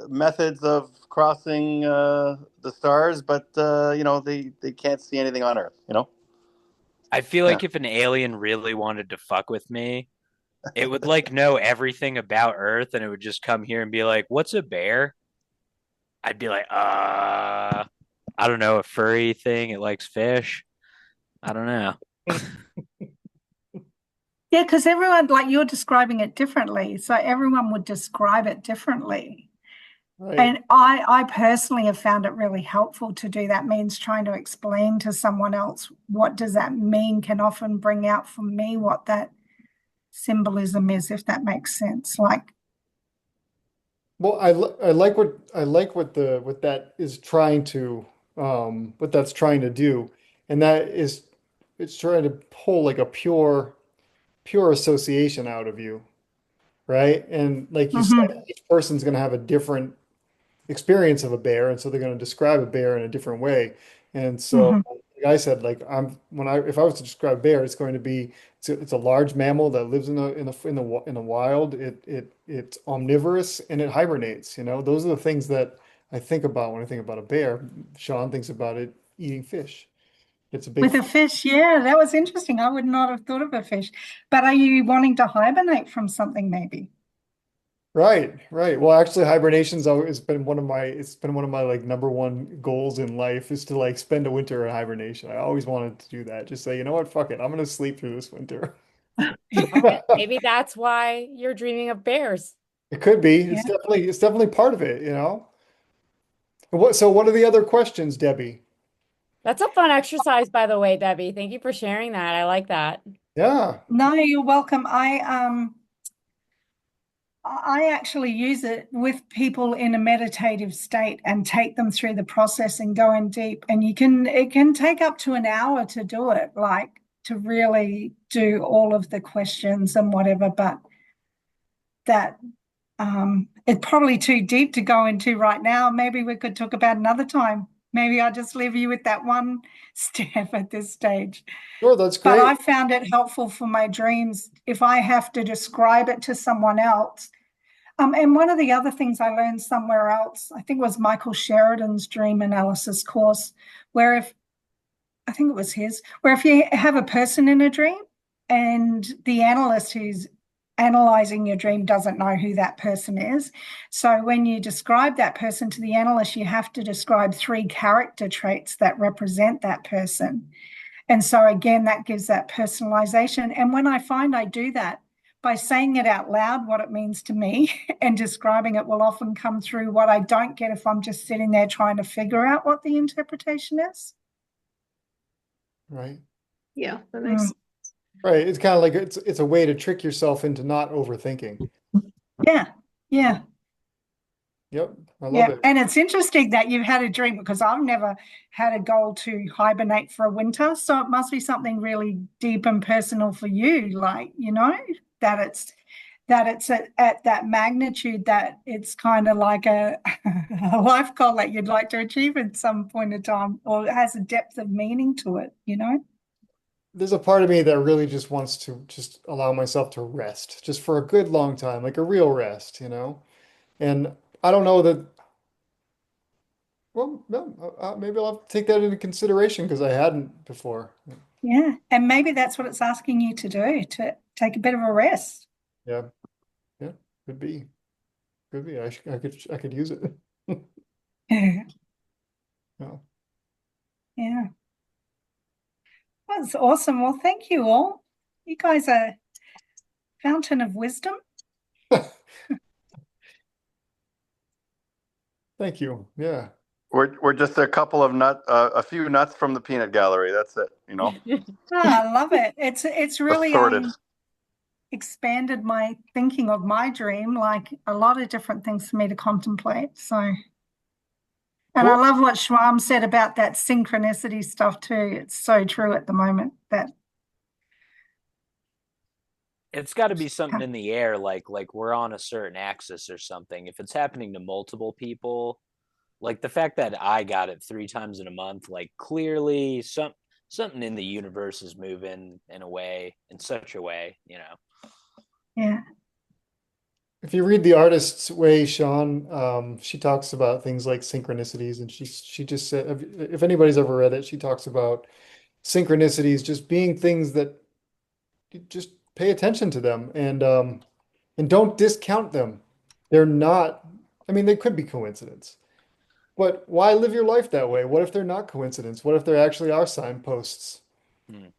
[SPEAKER 4] methods of crossing the stars, but they can't see anything on Earth.
[SPEAKER 6] I feel
[SPEAKER 4] Yeah.
[SPEAKER 6] like if an alien really wanted to fuck with me, it would like know everything about Earth and it would just come here and be like, "What's a bear?" I'd be like, I don't know, a furry thing. It likes fish. I don't know.
[SPEAKER 2] Yeah, because everyone, like you're describing it differently. So everyone would describe it differently.
[SPEAKER 1] Right.
[SPEAKER 2] And I personally have found it really helpful to do that. Means trying to explain to someone else what does that mean can often bring out for me what that symbolism is, if that makes sense. Like,
[SPEAKER 1] Well, I like what that is trying to what that's trying to do, and that is it's trying to pull like a pure association out of you, right? And like you said,
[SPEAKER 2] mhm,
[SPEAKER 1] each person's going to have a different experience of a bear, and so they're going to describe a bear in a different way. And so
[SPEAKER 2] mhm.
[SPEAKER 1] like I said, like if I was to describe bear, it's going to be it's a large mammal that lives in the wild. It's omnivorous and it hibernates. Those are the things that I think about when I think about a bear. Sean thinks about it eating fish. It's a big
[SPEAKER 2] With a fish, yeah, that was interesting. I would not have thought of a fish. But are you wanting to hibernate from something maybe?
[SPEAKER 1] Right, right. Well, actually, hibernation's always been it's been one of my like number one goals in life is to like spend a winter in hibernation. I always wanted to do that. Just say, you know what, fuck it, I'm gonna sleep through this winter.
[SPEAKER 3] Maybe that's why you're dreaming of bears.
[SPEAKER 1] It could be.
[SPEAKER 2] Yeah.
[SPEAKER 1] It's definitely part of it. So what are the other questions, Debbie?
[SPEAKER 3] That's a fun exercise, by the way, Debbie. Thank you for sharing that. I like that.
[SPEAKER 1] Yeah,
[SPEAKER 2] No, you're welcome. I actually use it with people in a meditative state and take them through the process and go in deep. And it can take up to an hour to do it, like to really do all of the questions and whatever. But that it's probably too deep to go into right now. Maybe we could talk about another time. Maybe I'll just leave you with that one step at this stage.
[SPEAKER 1] sure, that's
[SPEAKER 2] But
[SPEAKER 1] great.
[SPEAKER 2] I found it helpful for my dreams if I have to describe it to someone else. And one of the other things I learned somewhere else, I think it was Michael Sheridan's dream analysis course, where if I think it was his, where if you have a person in a dream and the analyst who's analyzing your dream doesn't know who that person is. So when you describe that person to the analyst, you have to describe 3 character traits that represent that person. And so again, that gives that personalization. And when I find I do that, by saying it out loud, what it means to me and describing it will often come through what I don't get if I'm just sitting there trying to figure out what the interpretation is.
[SPEAKER 1] Right,
[SPEAKER 5] Yeah, that makes
[SPEAKER 2] Mm.
[SPEAKER 1] right. It's kind of like it's a way to trick yourself into not overthinking.
[SPEAKER 2] Yeah, yeah.
[SPEAKER 1] Yep, I love
[SPEAKER 2] Yeah,
[SPEAKER 1] it.
[SPEAKER 2] and it's interesting that you've had a dream because I've never had a goal to hibernate for a winter. So it must be something really deep and personal for you, like, that it's at that magnitude that it's kind of like a life goal that you'd like to achieve at some point in time, or it has a depth of meaning to it.
[SPEAKER 1] There's a part of me that really just wants to just allow myself to rest, just for a good long time, like a real rest. And I don't know that. Well, no, maybe I'll have to take that into consideration because I hadn't before.
[SPEAKER 2] Yeah, and maybe that's what it's asking you to do, to take a bit of a rest.
[SPEAKER 1] Yeah, yeah, could be, could be. I could use it.
[SPEAKER 2] Yeah.
[SPEAKER 1] Yeah.
[SPEAKER 2] Yeah. That's awesome. Well, thank you all. You guys are fountain of wisdom.
[SPEAKER 1] Thank you. Yeah.
[SPEAKER 4] We're just a few nuts from the peanut gallery. That's it.
[SPEAKER 2] I love it. It's really
[SPEAKER 4] Assorted.
[SPEAKER 2] expanded my thinking of my dream, like a lot of different things for me to contemplate. So, and I
[SPEAKER 1] Cool.
[SPEAKER 2] love what Schwam said about that synchronicity stuff too. It's so true at the moment that
[SPEAKER 6] It's got to be something in the air, like we're on a certain axis or something. If it's happening to multiple people, like the fact that I got it 3 times in a month, like clearly something in the universe is moving in such a way.
[SPEAKER 2] yeah.
[SPEAKER 1] If you read The Artist's Way, Sean, she talks about things like synchronicities, and she just said, if anybody's ever read it, she talks about synchronicities just being things that you just pay attention to them and don't discount them. They're not, I mean, they could be coincidence, but why live your life that way? What if they're not coincidence? What if there actually are signposts?
[SPEAKER 6] Hmm.
[SPEAKER 1] What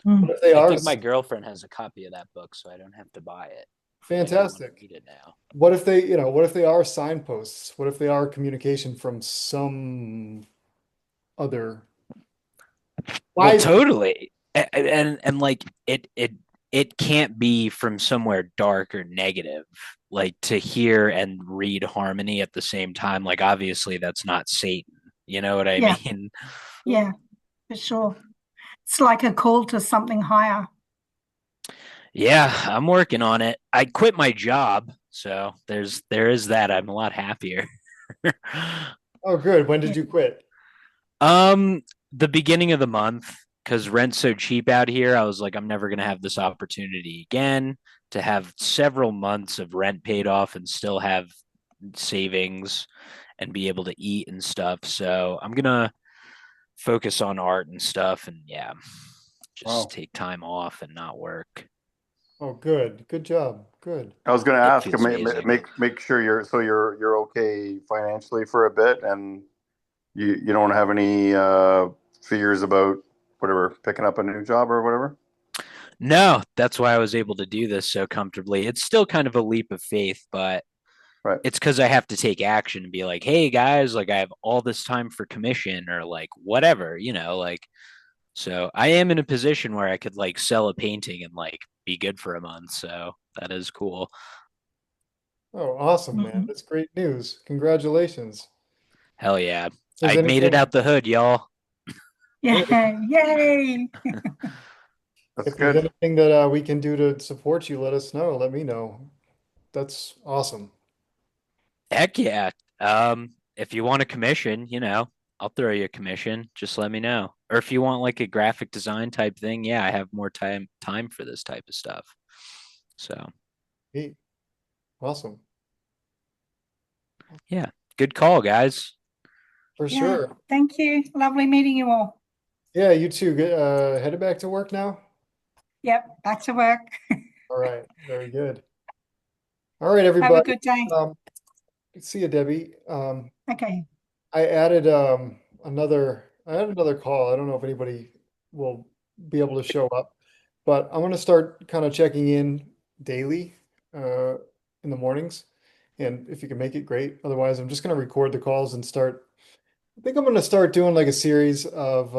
[SPEAKER 2] Mm.
[SPEAKER 1] if they
[SPEAKER 6] I
[SPEAKER 1] are
[SPEAKER 6] think my girlfriend has a copy of that book, so I don't have to buy it. I do want to
[SPEAKER 1] fantastic?
[SPEAKER 6] read it now.
[SPEAKER 1] What if they are signposts? What if they are communication from some other?
[SPEAKER 6] Well,
[SPEAKER 1] Why?
[SPEAKER 6] totally. And like it can't be from somewhere dark or negative. Like to hear and read harmony at the same time, like obviously that's not Satan. You know what I
[SPEAKER 2] Yeah,
[SPEAKER 6] mean?
[SPEAKER 2] yeah, for sure. It's like a call to something higher.
[SPEAKER 6] Yeah, I'm working on it. I quit my job, so there is that. I'm a lot happier.
[SPEAKER 1] Oh, good. When
[SPEAKER 2] Yeah.
[SPEAKER 1] did you quit?
[SPEAKER 6] Um, the beginning of the month, because rent's so cheap out here, I was like, I'm never gonna have this opportunity again to have several months of rent paid off and still have savings and be able to eat and stuff. So I'm gonna focus on art and stuff and yeah, just
[SPEAKER 4] Wow.
[SPEAKER 6] take time off and not work.
[SPEAKER 1] Oh, good. Good job. Good.
[SPEAKER 4] I was going to
[SPEAKER 6] It
[SPEAKER 4] ask,
[SPEAKER 6] feels amazing.
[SPEAKER 4] make sure you're okay financially for a bit, and you don't have any fears about whatever picking up a new job or whatever.
[SPEAKER 6] No, that's why I was able to do this so comfortably. It's still kind of a leap of faith, but
[SPEAKER 4] Right.
[SPEAKER 6] it's because I have to take action and be like, hey guys, like I have all this time for commission or like whatever, like so I am in a position where I could like sell a painting and like be good for a month. So that is cool.
[SPEAKER 1] Oh, awesome, man.
[SPEAKER 2] Mhm.
[SPEAKER 1] That's great news. Congratulations.
[SPEAKER 6] Hell yeah.
[SPEAKER 1] If there's
[SPEAKER 6] I made it
[SPEAKER 1] anything,
[SPEAKER 6] out the hood, y'all.
[SPEAKER 2] Yeah, yay.
[SPEAKER 4] That's
[SPEAKER 1] if there's
[SPEAKER 4] good.
[SPEAKER 1] anything that we can do to support you, let us know. Let me know. That's awesome.
[SPEAKER 6] Heck yeah. If you want a commission, I'll throw you a commission. Just let me know. Or if you want like a graphic design type thing, yeah, I have more time for this type of stuff. So
[SPEAKER 1] Neat. Awesome.
[SPEAKER 6] yeah, good call, guys.
[SPEAKER 1] For
[SPEAKER 2] Yeah,
[SPEAKER 1] sure.
[SPEAKER 2] thank you. Lovely meeting you all.
[SPEAKER 1] Yeah, you too. Headed back to work now?
[SPEAKER 2] Yep, back to work.
[SPEAKER 1] All right. Very good. All right,
[SPEAKER 2] Have a
[SPEAKER 1] everybody.
[SPEAKER 2] good day.
[SPEAKER 1] Um, See you, Debbie.
[SPEAKER 2] Okay.
[SPEAKER 1] I added another call. I don't know if anybody will be able to show up, but I'm gonna start kind of checking in daily uh, in the mornings. And if you can make it, great. Otherwise, I'm just gonna record the calls and start. I think I'm gonna start doing like a series of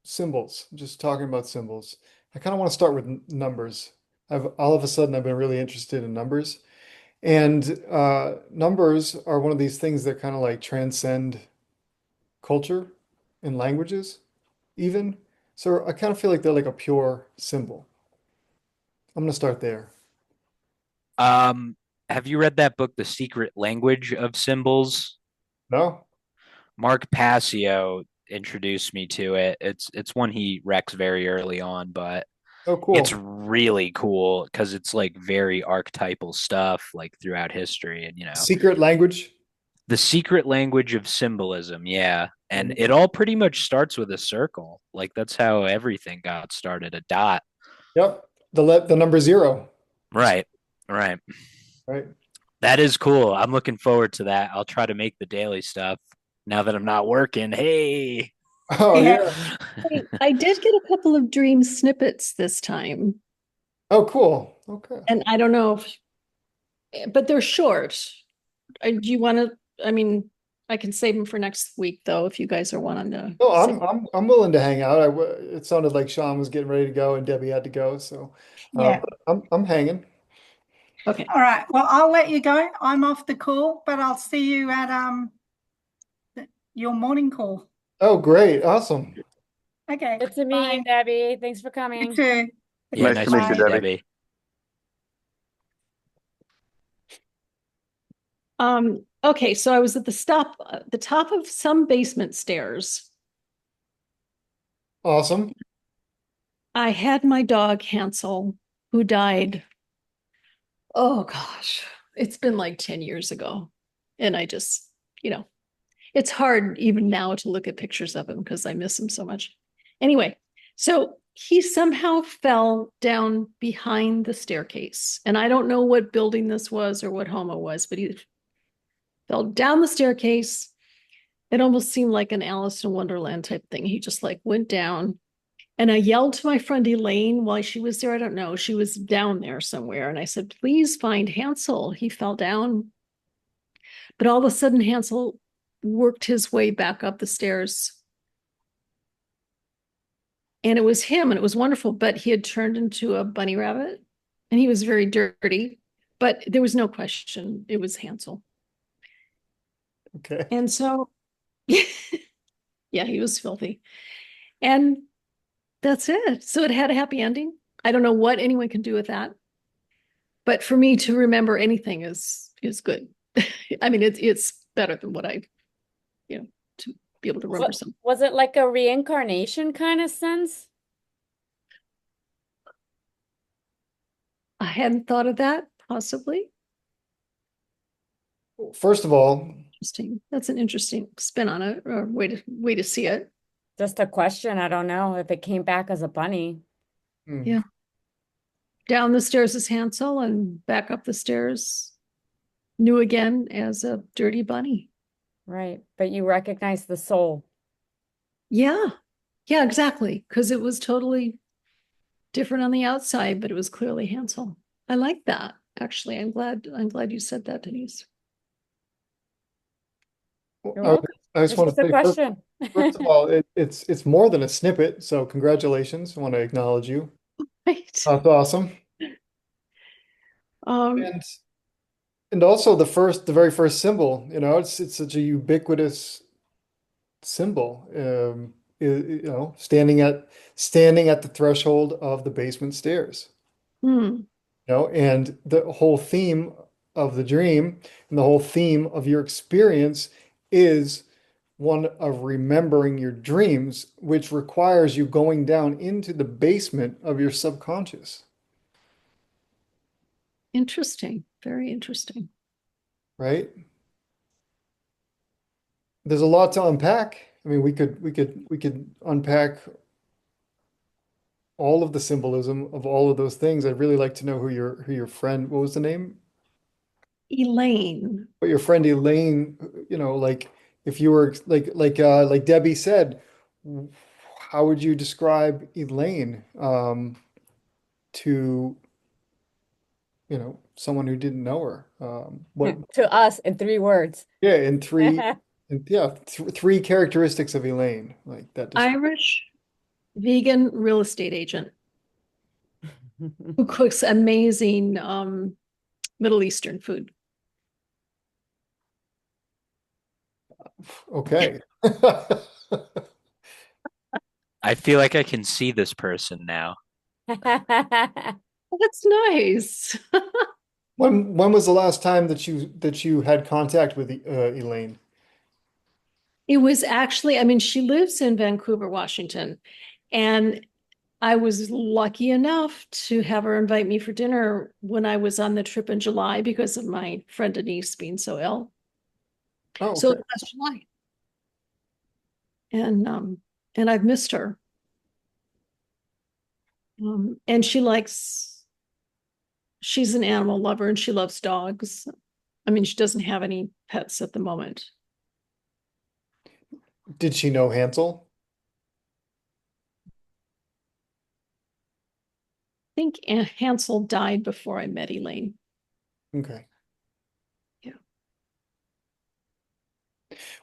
[SPEAKER 1] symbols, just talking about symbols. I kind of want to start with numbers. All of a sudden I've been really interested in numbers. And numbers are one of these things that kind of like transcend culture and languages, even. So I kind of feel like they're like a pure symbol. I'm gonna start there.
[SPEAKER 6] Um, have you read that book, The Secret Language of Symbols?
[SPEAKER 1] No?
[SPEAKER 6] Mark Passio introduced me to it. It's one he wrecks very early on, but
[SPEAKER 1] Oh,
[SPEAKER 6] it's
[SPEAKER 1] cool.
[SPEAKER 6] really cool because it's like very archetypal stuff like throughout history and
[SPEAKER 1] Secret language.
[SPEAKER 6] the secret language of symbolism, yeah. And it
[SPEAKER 1] Oh,
[SPEAKER 6] all pretty much starts with a circle. Like that's how everything got started, a dot.
[SPEAKER 1] yep. The number zero,
[SPEAKER 6] Right. Right.
[SPEAKER 1] right?
[SPEAKER 6] That is cool. I'm looking forward to that. I'll try to make the daily stuff now that I'm not working. Hey.
[SPEAKER 1] Oh
[SPEAKER 2] Yeah.
[SPEAKER 1] yeah.
[SPEAKER 5] I did get a couple of dream snippets this time,
[SPEAKER 1] Oh, cool. Okay.
[SPEAKER 5] and I don't know but they're short. Do you want to? I mean, I can save them for next week, though, if you guys are wanting to
[SPEAKER 1] No,
[SPEAKER 5] say.
[SPEAKER 1] I'm willing to hang out. It sounded like Sean was getting ready to go and Debbie had to go, so
[SPEAKER 2] Yeah.
[SPEAKER 1] but I'm hanging.
[SPEAKER 5] Okay.
[SPEAKER 2] All right. Well, I'll let you go. I'm off the call, but I'll see you at your morning call.
[SPEAKER 1] Oh, great. Awesome.
[SPEAKER 2] Okay.
[SPEAKER 3] Good to meet you,
[SPEAKER 2] Bye.
[SPEAKER 3] Debbie. Thanks for
[SPEAKER 2] You
[SPEAKER 3] coming.
[SPEAKER 2] too.
[SPEAKER 6] Yeah,
[SPEAKER 2] Okay,
[SPEAKER 4] Nice to
[SPEAKER 6] nice
[SPEAKER 4] meet you,
[SPEAKER 6] meeting you,
[SPEAKER 2] bye.
[SPEAKER 4] Debbie.
[SPEAKER 6] Debbie.
[SPEAKER 5] Okay, so I was at the top of some basement stairs.
[SPEAKER 1] Awesome.
[SPEAKER 5] I had my dog Hansel, who died. Oh gosh, it's been like 10 years ago. And I just, it's hard even now to look at pictures of him because I miss him so much. Anyway, so he somehow fell down behind the staircase. And I don't know what building this was or what home it was, but he fell down the staircase. It almost seemed like an Alice in Wonderland type thing. He just like went down. And I yelled to my friend Elaine while she was there. I don't know. She was down there somewhere. And I said, please find Hansel. He fell down. But all of a sudden, Hansel worked his way back up the stairs. And it was him, and it was wonderful. But he had turned into a bunny rabbit, and he was very dirty. But there was no question it was Hansel.
[SPEAKER 1] Okay.
[SPEAKER 5] And so, yeah, he was filthy. And that's it. So it had a happy ending. I don't know what anyone can do with that. But for me to remember anything is good. I mean, it's better than what I, be able to remember some.
[SPEAKER 3] Was it like a reincarnation kind of sense?
[SPEAKER 5] I hadn't thought of that, possibly.
[SPEAKER 1] First of all,
[SPEAKER 5] Interesting. That's an interesting spin on it, or way to see it.
[SPEAKER 3] Just a question. I don't know if it came back as a bunny.
[SPEAKER 5] Yeah. Down the stairs as Hansel and back up the stairs new again as a dirty bunny.
[SPEAKER 3] Right. But you recognize the soul.
[SPEAKER 5] Yeah. Yeah, exactly. Because it was totally different on the outside, but it was clearly Hansel. I like that. Actually, I'm glad you said that, Denise.
[SPEAKER 3] You're
[SPEAKER 1] I,
[SPEAKER 3] welcome.
[SPEAKER 1] I just
[SPEAKER 3] It's
[SPEAKER 1] want
[SPEAKER 3] just
[SPEAKER 1] to
[SPEAKER 3] a
[SPEAKER 1] say,
[SPEAKER 3] question.
[SPEAKER 1] first of all, it's more than a snippet, so congratulations. I want to acknowledge you.
[SPEAKER 5] Right.
[SPEAKER 1] That's awesome.
[SPEAKER 5] Um,
[SPEAKER 1] And and also the very first symbol, it's such a ubiquitous symbol. Standing at the threshold of the basement stairs.
[SPEAKER 5] hmm,
[SPEAKER 1] And the whole theme of the dream and the whole theme of your experience is one of remembering your dreams, which requires you going down into the basement of your subconscious,
[SPEAKER 5] interesting. Very interesting.
[SPEAKER 1] right? There's a lot to unpack. I mean, we could unpack all of the symbolism of all of those things. I'd really like to know who your friend, what was the name?
[SPEAKER 5] Elaine.
[SPEAKER 1] But your friend Elaine, like if you were like Debbie said, how would you describe Elaine to someone who didn't know her? What
[SPEAKER 3] To us in 3 words.
[SPEAKER 1] yeah, three characteristics of Elaine like that describe.
[SPEAKER 5] Irish vegan real estate agent who cooks amazing Middle Eastern food.
[SPEAKER 1] Okay.
[SPEAKER 6] I feel like I can see this person now.
[SPEAKER 5] That's nice.
[SPEAKER 1] When was the last time that you had contact with Elaine?
[SPEAKER 5] It was actually, I mean, she lives in Vancouver, Washington, and I was lucky enough to have her invite me for dinner when I was on the trip in July because of my friend Denise being so ill.
[SPEAKER 1] Oh,
[SPEAKER 5] So
[SPEAKER 1] okay.
[SPEAKER 5] last July. And I've missed her. And she's an animal lover and she loves dogs. I mean, she doesn't have any pets at the moment.
[SPEAKER 1] Did she know Hansel?
[SPEAKER 5] I think Hansel died before I met Elaine.
[SPEAKER 1] Okay.
[SPEAKER 5] Yeah.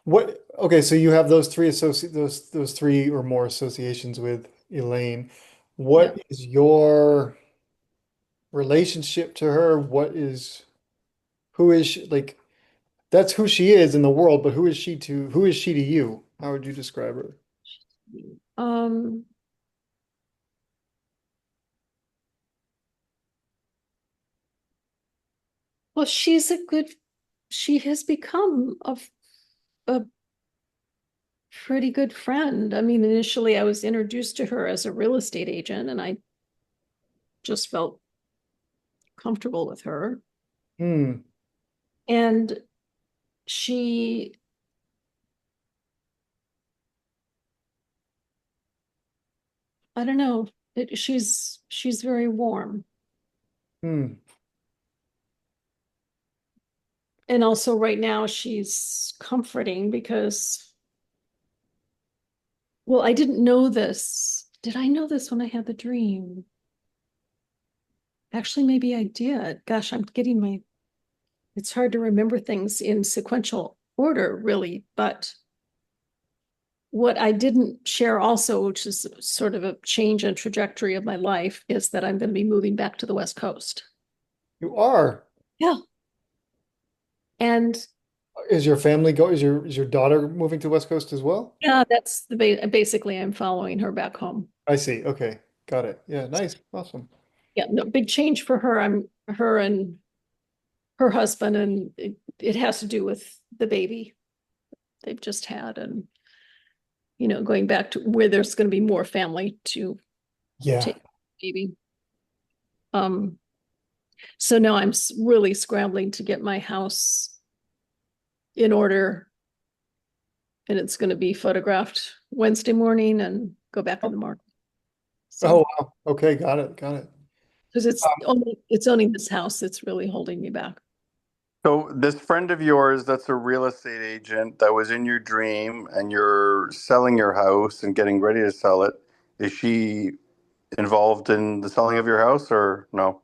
[SPEAKER 1] Okay, so you have those three or more associations with Elaine.
[SPEAKER 5] Yeah.
[SPEAKER 1] What is your relationship to her? Who is she, like that's who she is in the world, but who is she to you? How would you describe her?
[SPEAKER 5] Um, well, she has become a pretty good friend. I mean, initially I was introduced to her as a real estate agent and I just felt comfortable with her.
[SPEAKER 1] Hmm.
[SPEAKER 5] And she, I don't know, she's very warm.
[SPEAKER 1] Hmm.
[SPEAKER 5] And also right now she's comforting because, well, I didn't know this. Did I know this when I had the dream? Actually, maybe I did. Gosh, it's hard to remember things in sequential order, really. But what I didn't share also, which is sort of a change in trajectory of my life, is that I'm going to be moving back to the West Coast.
[SPEAKER 1] You are.
[SPEAKER 5] Yeah. And
[SPEAKER 1] Is your family go? Is your daughter moving to West Coast as well?
[SPEAKER 5] yeah, that's basically I'm following her back home.
[SPEAKER 1] I see. Okay. Got it. Yeah, nice. Awesome.
[SPEAKER 5] Yeah, no, big change for her. Her and her husband, and it has to do with the baby they've just had. And going back to where there's going to be more family to
[SPEAKER 1] Yeah.
[SPEAKER 5] take baby. So now I'm really scrambling to get my house in order, and it's going to be photographed Wednesday morning and go back in the market.
[SPEAKER 1] Oh,
[SPEAKER 5] So,
[SPEAKER 1] wow. Okay, got it. Got it.
[SPEAKER 5] because it's only this house that's really holding me back.
[SPEAKER 4] So this friend of yours that's a real estate agent that was in your dream and you're selling your house and getting ready to sell it, is she involved in the selling of your house or no?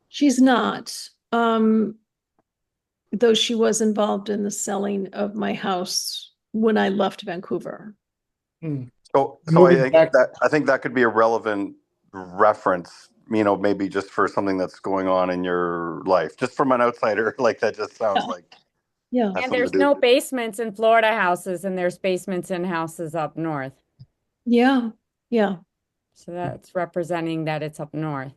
[SPEAKER 5] She's not, though she was involved in the selling of my house when I left Vancouver.
[SPEAKER 1] Hmm.
[SPEAKER 4] So
[SPEAKER 1] Moving back.
[SPEAKER 4] I think that could be a relevant reference, maybe just for something that's going on in your life, just from an outsider, like that just sounds like
[SPEAKER 5] Yeah.
[SPEAKER 4] has
[SPEAKER 3] And
[SPEAKER 4] something to
[SPEAKER 3] there's
[SPEAKER 4] do.
[SPEAKER 3] no basements in Florida houses, and there's basements in houses up north.
[SPEAKER 5] Yeah. Yeah.
[SPEAKER 3] So that's representing that it's up north.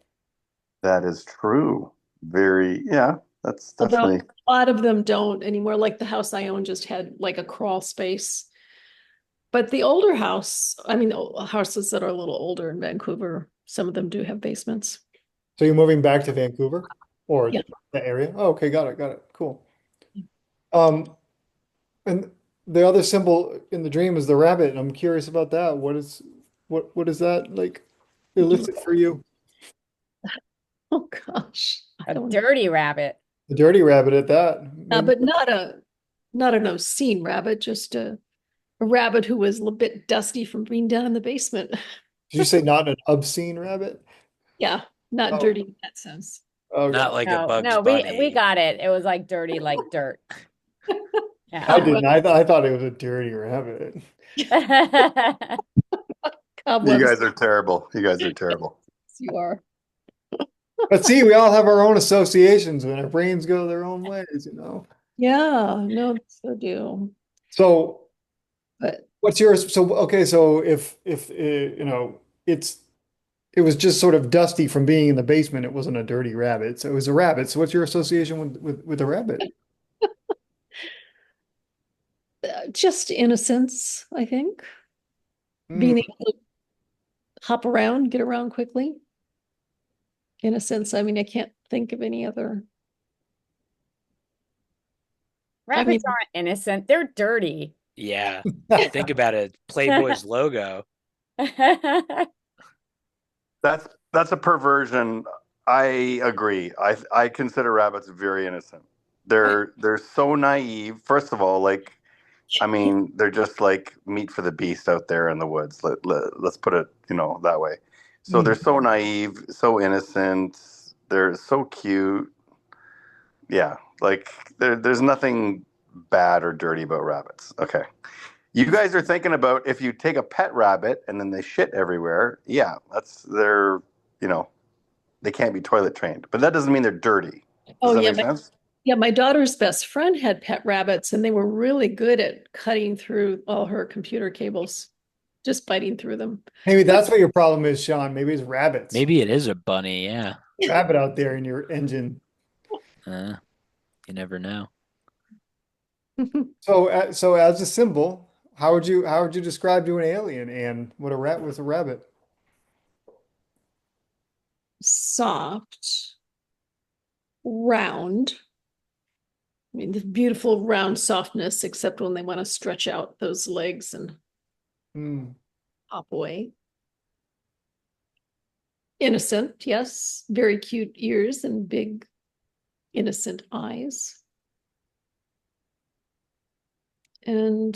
[SPEAKER 4] That is true. Yeah, that's
[SPEAKER 5] Although
[SPEAKER 4] definitely.
[SPEAKER 5] a lot of them don't anymore. Like the house I own just had like a crawl space. But the older houses that are a little older in Vancouver, some of them do have basements.
[SPEAKER 1] So you're moving back to Vancouver or
[SPEAKER 5] Yeah.
[SPEAKER 1] the area? Oh, okay, got it. Got it. Cool. And the other symbol in the dream is the rabbit. And I'm curious about that. What is that like elicit for you?
[SPEAKER 5] Oh gosh. I
[SPEAKER 3] A
[SPEAKER 5] don't
[SPEAKER 3] dirty rabbit.
[SPEAKER 1] The dirty rabbit at that. Maybe.
[SPEAKER 5] but not an obscene rabbit, just a rabbit who was a little bit dusty from being down in the basement.
[SPEAKER 1] Did you say not an obscene rabbit?
[SPEAKER 5] Yeah, not
[SPEAKER 1] Oh,
[SPEAKER 5] dirty in that sense.
[SPEAKER 1] okay.
[SPEAKER 6] Not like a
[SPEAKER 3] No,
[SPEAKER 6] Bugs
[SPEAKER 3] no, we
[SPEAKER 6] Bunny.
[SPEAKER 3] got it. It was like dirty, like dirt. Yeah.
[SPEAKER 1] I didn't. I thought it was a dirty rabbit.
[SPEAKER 4] You
[SPEAKER 5] Cobwebs,
[SPEAKER 4] guys are terrible. You guys are terrible.
[SPEAKER 5] you are.
[SPEAKER 1] But see, we all have our own associations and our brains go their own ways.
[SPEAKER 5] Yeah, no, so do.
[SPEAKER 1] So
[SPEAKER 5] But
[SPEAKER 1] what's yours? So okay, so if it was just sort of dusty from being in the basement, it wasn't a dirty rabbit. So it was a rabbit. So what's your association with a rabbit?
[SPEAKER 5] just innocence, I think.
[SPEAKER 1] Hmm,
[SPEAKER 5] Being able to hop around, get around quickly. Innocence. I mean, I can't think of any other.
[SPEAKER 3] Rabbits aren't innocent. They're dirty.
[SPEAKER 6] Yeah. Think about it. Playboy's logo.
[SPEAKER 4] That's a perversion. I agree. I consider rabbits very innocent. They're so naive. First of all, they're just like meat for the beast out there in the woods. Let's put it, that way. So they're so naive, so innocent. They're so cute. Yeah, like there's nothing bad or dirty about rabbits. Okay. You guys are thinking about if you take a pet rabbit and then they shit everywhere. Yeah, you know, they can't be toilet trained, but that doesn't mean they're dirty.
[SPEAKER 5] Oh,
[SPEAKER 4] Does that
[SPEAKER 5] yeah.
[SPEAKER 4] make sense?
[SPEAKER 5] Yeah, my daughter's best friend had pet rabbits, and they were really good at cutting through all her computer cables, just biting through them.
[SPEAKER 1] maybe that's what your problem is, Sean. Maybe it's rabbits.
[SPEAKER 6] Maybe it is a bunny. Yeah.
[SPEAKER 1] Rabbit out there in your engine.
[SPEAKER 6] You never know.
[SPEAKER 1] So as a symbol, how would you describe to an alien and what a rat was a rabbit?
[SPEAKER 5] Soft, round. I mean, the beautiful round softness, except when they want to stretch out those legs and
[SPEAKER 1] Hmm.
[SPEAKER 5] hop away. Innocent, yes. Very cute ears and big, innocent eyes. And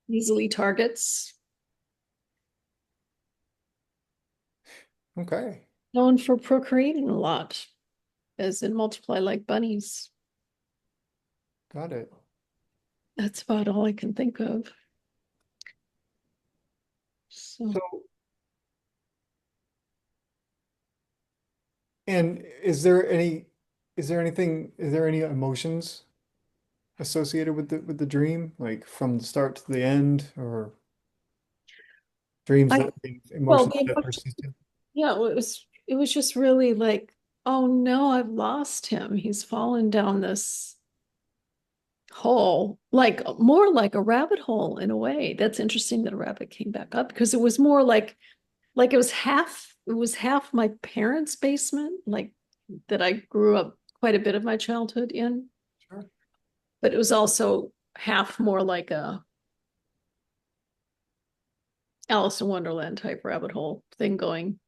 [SPEAKER 5] easily targets.
[SPEAKER 1] Okay.
[SPEAKER 5] Known for procreating a lot, as in multiply like bunnies.
[SPEAKER 1] Got it.
[SPEAKER 5] That's about all I can think of. So,
[SPEAKER 1] So, and is there any emotions associated with the dream, like from the start to the end, or dreams
[SPEAKER 5] I,
[SPEAKER 1] that
[SPEAKER 5] well,
[SPEAKER 1] emotions that persisted?
[SPEAKER 5] yeah, it was just really like, oh no, I've lost him. He's fallen down this hole, like more like a rabbit hole in a way. That's interesting that a rabbit came back up because it was more like it was half my parents' basement, like that I grew up quite a bit of my childhood in,
[SPEAKER 1] Sure.
[SPEAKER 5] but it was also half more like a Alice in Wonderland type rabbit hole thing going.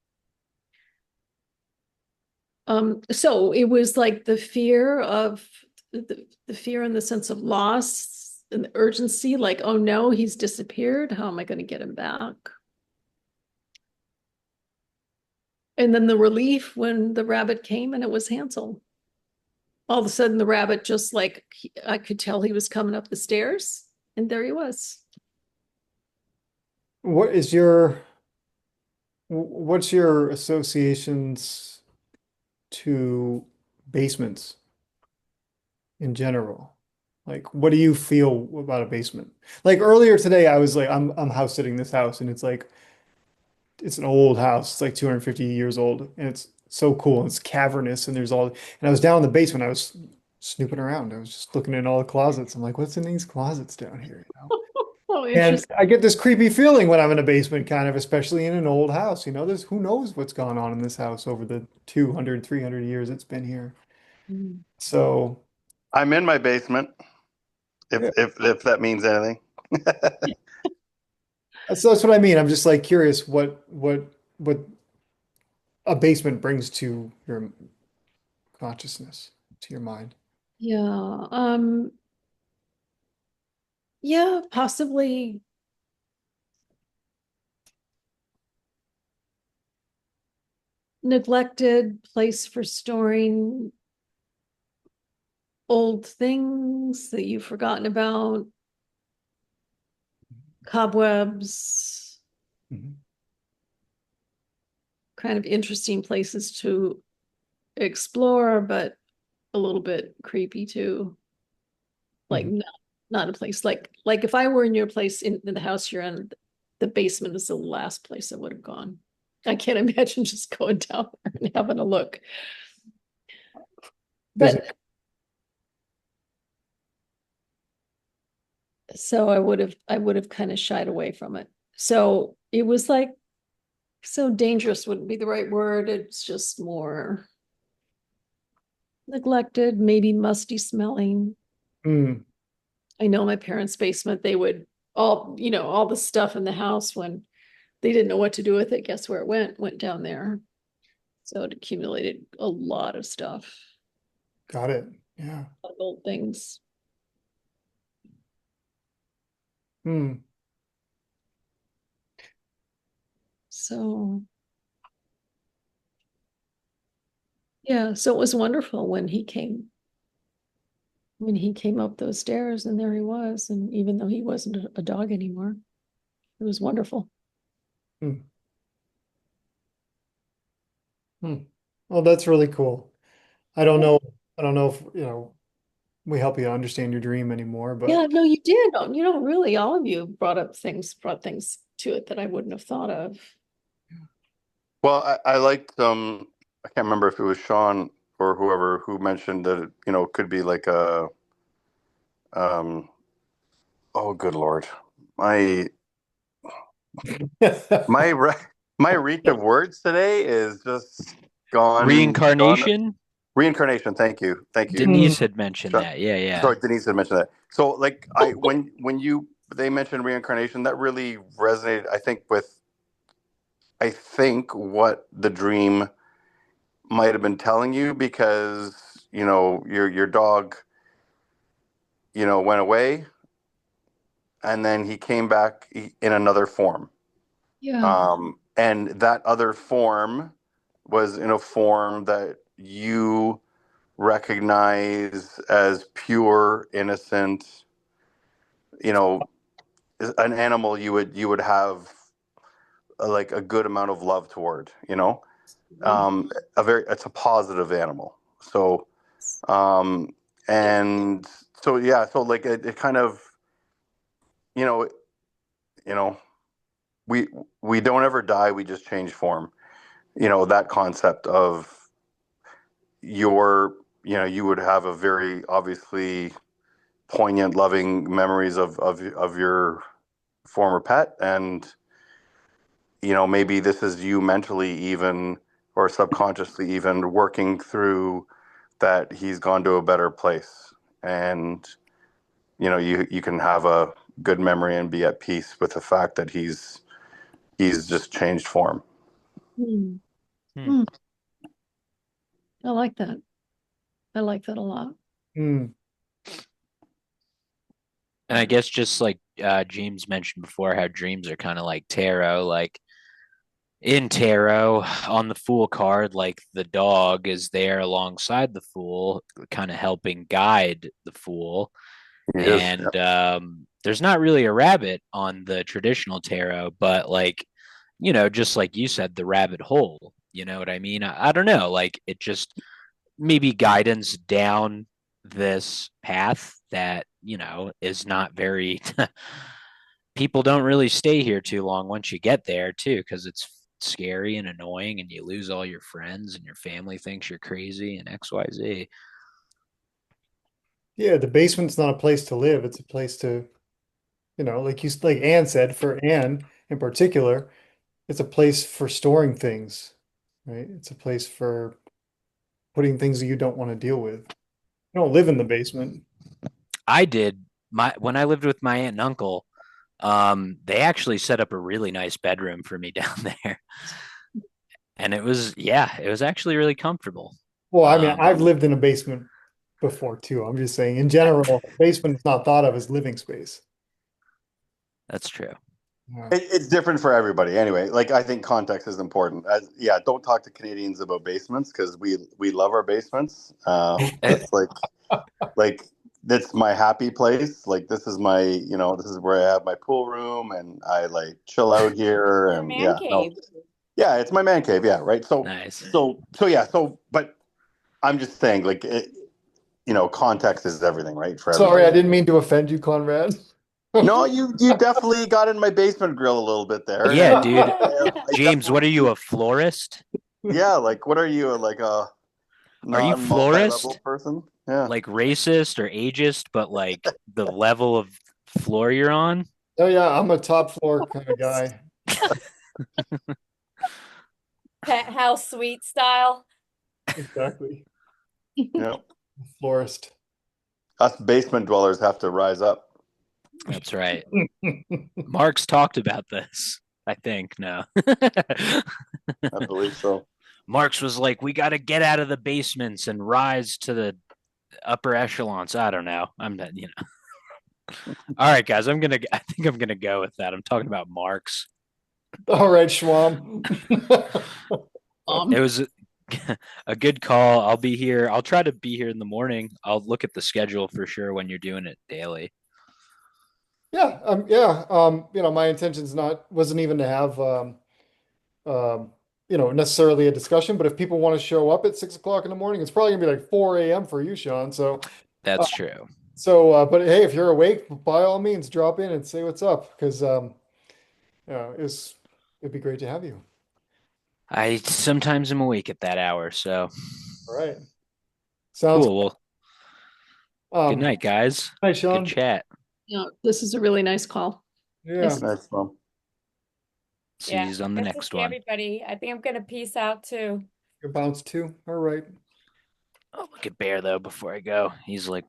[SPEAKER 5] So it was like the fear of the fear and the sense of loss and the urgency, like, oh no, he's disappeared. How am I going to get him back? And then the relief when the rabbit came and it was Hansel. All of a sudden, the rabbit just like I could tell he was coming up the stairs, and there he was.
[SPEAKER 1] What is what's your associations to basements in general? Like, what do you feel about a basement? Like earlier today, I was like, I'm house sitting this house, and it's like it's an old house. It's like 250 years old, and it's so cool. It's cavernous, and there's all. And I was down in the basement. I was snooping around. I was just looking in all the closets. I'm like, what's in these closets down here, you know?
[SPEAKER 5] Oh,
[SPEAKER 1] And
[SPEAKER 5] interesting.
[SPEAKER 1] I get this creepy feeling when I'm in a basement, kind of, especially in an old house. You know, there's who knows what's gone on in this house over the 200, 300 years it's been here. So,
[SPEAKER 4] I'm in my basement,
[SPEAKER 1] yeah.
[SPEAKER 4] if that means anything.
[SPEAKER 1] So that's what I mean. I'm just like curious what a basement brings to your consciousness, to your mind.
[SPEAKER 5] Yeah. Yeah, possibly neglected place for storing old things that you've forgotten about, cobwebs,
[SPEAKER 1] Mhm.
[SPEAKER 5] kind of interesting places to explore, but a little bit creepy too. Like
[SPEAKER 1] Mhm.
[SPEAKER 5] not a place like if I were in your place in the house you're in, the basement is the last place I would have gone. I can't imagine just going down there and having a look.
[SPEAKER 1] Does
[SPEAKER 5] But
[SPEAKER 1] it,
[SPEAKER 5] so I would have kind of shied away from it. So it was like so dangerous wouldn't be the right word. It's just more neglected, maybe musty smelling.
[SPEAKER 1] mm,
[SPEAKER 5] I know my parents' basement, they would all the stuff in the house when they didn't know what to do with it. Guess where it went down there. So it accumulated a lot of stuff,
[SPEAKER 1] got it. Yeah.
[SPEAKER 5] a lot of old things.
[SPEAKER 1] Hmm.
[SPEAKER 5] So yeah, so it was wonderful when he came up those stairs and there he was. And even though he wasn't a dog anymore, it was wonderful.
[SPEAKER 1] Hmm. Hmm. Well, that's really cool. I don't know. I don't know if, we help you understand your dream anymore,
[SPEAKER 5] Yeah,
[SPEAKER 1] but
[SPEAKER 5] no, you did. Really, all of you brought things to it that I wouldn't have thought of.
[SPEAKER 4] Well, I liked I can't remember if it was Sean or whoever who mentioned that it could be like a um oh good Lord. My my re- my reach of words today is just gone.
[SPEAKER 6] Reincarnation?
[SPEAKER 4] Reincarnation, thank you.
[SPEAKER 1] Hmm.
[SPEAKER 6] Denise had mentioned
[SPEAKER 4] Sean-
[SPEAKER 6] that. Yeah, yeah.
[SPEAKER 4] Sorry, Denise had mentioned that. So like when you they mentioned reincarnation, that really resonated, I think, with what the dream might have been telling you because your dog went away and then he came back in another form,
[SPEAKER 5] Yeah.
[SPEAKER 4] and that other form was in a form that you recognize as pure, innocent, you know an animal you would have like a good amount of love toward, it's a positive animal. So um and so yeah, so like it kind of you know you know we we don't ever die, we just change form. That concept of you would have a very obviously poignant, loving memories of your former pet, and maybe this is you mentally even or subconsciously even working through that he's gone to a better place, and you can have a good memory and be at peace with the fact that he's just changed form.
[SPEAKER 5] Hmm.
[SPEAKER 6] Hmm.
[SPEAKER 5] Hmm. I like that. I like that a lot.
[SPEAKER 1] Mm.
[SPEAKER 6] And I guess just like James mentioned before, how dreams are kind of like tarot. Like in tarot, on the Fool card, like the dog is there alongside the Fool, kind of helping guide the Fool.
[SPEAKER 4] He is.
[SPEAKER 6] And there's not really a rabbit on the traditional tarot, but like, just like you said, the rabbit hole. You know what I mean? I don't know. Like it just maybe guidance down this path that, is not very people don't really stay here too long once you get there too, because it's scary and annoying and you lose all your friends and your family thinks you're crazy and XYZ.
[SPEAKER 1] Yeah, the basement's not a place to live. It's a place to, like Anne said, for Anne in particular, it's a place for storing things, right? It's a place for putting things that you don't want to deal with. You don't live in the basement.
[SPEAKER 6] I did my when I lived with my aunt and uncle, they actually set up a really nice bedroom for me down there. And it was actually really comfortable.
[SPEAKER 1] Well, I mean,
[SPEAKER 6] Um,
[SPEAKER 1] I've lived in a basement before too. I'm just saying, in general, basement is not thought of as living space.
[SPEAKER 6] that's true.
[SPEAKER 1] Yeah.
[SPEAKER 4] It's different for everybody anyway. Like, I think context is important. Yeah, don't talk to Canadians about basements because we love our basements. That's like that's my happy place. Like, this is this is where I have my pool room and I like chill out here,
[SPEAKER 3] Your
[SPEAKER 4] and
[SPEAKER 3] man
[SPEAKER 4] yeah, no,
[SPEAKER 3] cave.
[SPEAKER 4] yeah, it's my man cave. Yeah, right. So
[SPEAKER 6] Nice.
[SPEAKER 4] yeah, but I'm just saying, like, context is everything, right, for
[SPEAKER 1] Sorry, I
[SPEAKER 4] everybody.
[SPEAKER 1] didn't mean to offend you, Conrad.
[SPEAKER 4] No, you definitely got in my basement grill a little bit there,
[SPEAKER 6] Yeah,
[SPEAKER 4] and
[SPEAKER 6] dude.
[SPEAKER 4] I
[SPEAKER 6] James, what are
[SPEAKER 4] definitely,
[SPEAKER 6] you, a florist?
[SPEAKER 4] yeah, like, what are you, like a
[SPEAKER 6] Are you
[SPEAKER 4] non-multi-level
[SPEAKER 6] florist?
[SPEAKER 4] person? Yeah.
[SPEAKER 6] Like racist or ageist, but like the level of floor you're on?
[SPEAKER 1] Oh yeah, I'm a top floor kind of guy.
[SPEAKER 3] Penthouse suite style.
[SPEAKER 1] Exactly.
[SPEAKER 4] Yeah.
[SPEAKER 1] Florist.
[SPEAKER 4] Us basement dwellers have to rise up.
[SPEAKER 6] That's right. Mark's talked about this, I think. No.
[SPEAKER 4] I believe so.
[SPEAKER 6] Marx was like, we got to get out of the basements and rise to the upper echelons. I don't know. I'm not. All right, guys. I think I'm gonna go with that. I'm talking about Marx.
[SPEAKER 1] All right, Schwam.
[SPEAKER 6] It was a good call. I'll be here. I'll try to be here in the morning. I'll look at the schedule for sure when you're doing it daily.
[SPEAKER 1] Yeah. My intention's not wasn't even to have necessarily a discussion, but if people want to show up at 6 o'clock in the morning, it's probably gonna be like 4 a.m. for you, Sean. Uh,
[SPEAKER 6] That's true.
[SPEAKER 1] but hey, if you're awake, by all means, drop in and say what's up, because it'd be great to have you.
[SPEAKER 6] I sometimes am awake at that hour, so
[SPEAKER 1] All right, sounds
[SPEAKER 6] cool. Well, good
[SPEAKER 1] um.
[SPEAKER 6] night, guys.
[SPEAKER 1] Hi,
[SPEAKER 6] Good
[SPEAKER 1] Sean.
[SPEAKER 6] chat.
[SPEAKER 5] This is a really nice call.
[SPEAKER 1] Yeah.
[SPEAKER 4] Nice one.
[SPEAKER 6] See
[SPEAKER 3] Yeah.
[SPEAKER 6] you on the
[SPEAKER 3] Good to
[SPEAKER 6] next
[SPEAKER 3] see
[SPEAKER 6] one.
[SPEAKER 3] everybody. I think I'm gonna peace out too.
[SPEAKER 1] Your bounce too. All right.
[SPEAKER 6] Oh, look at Bear though. Before I go, he's like,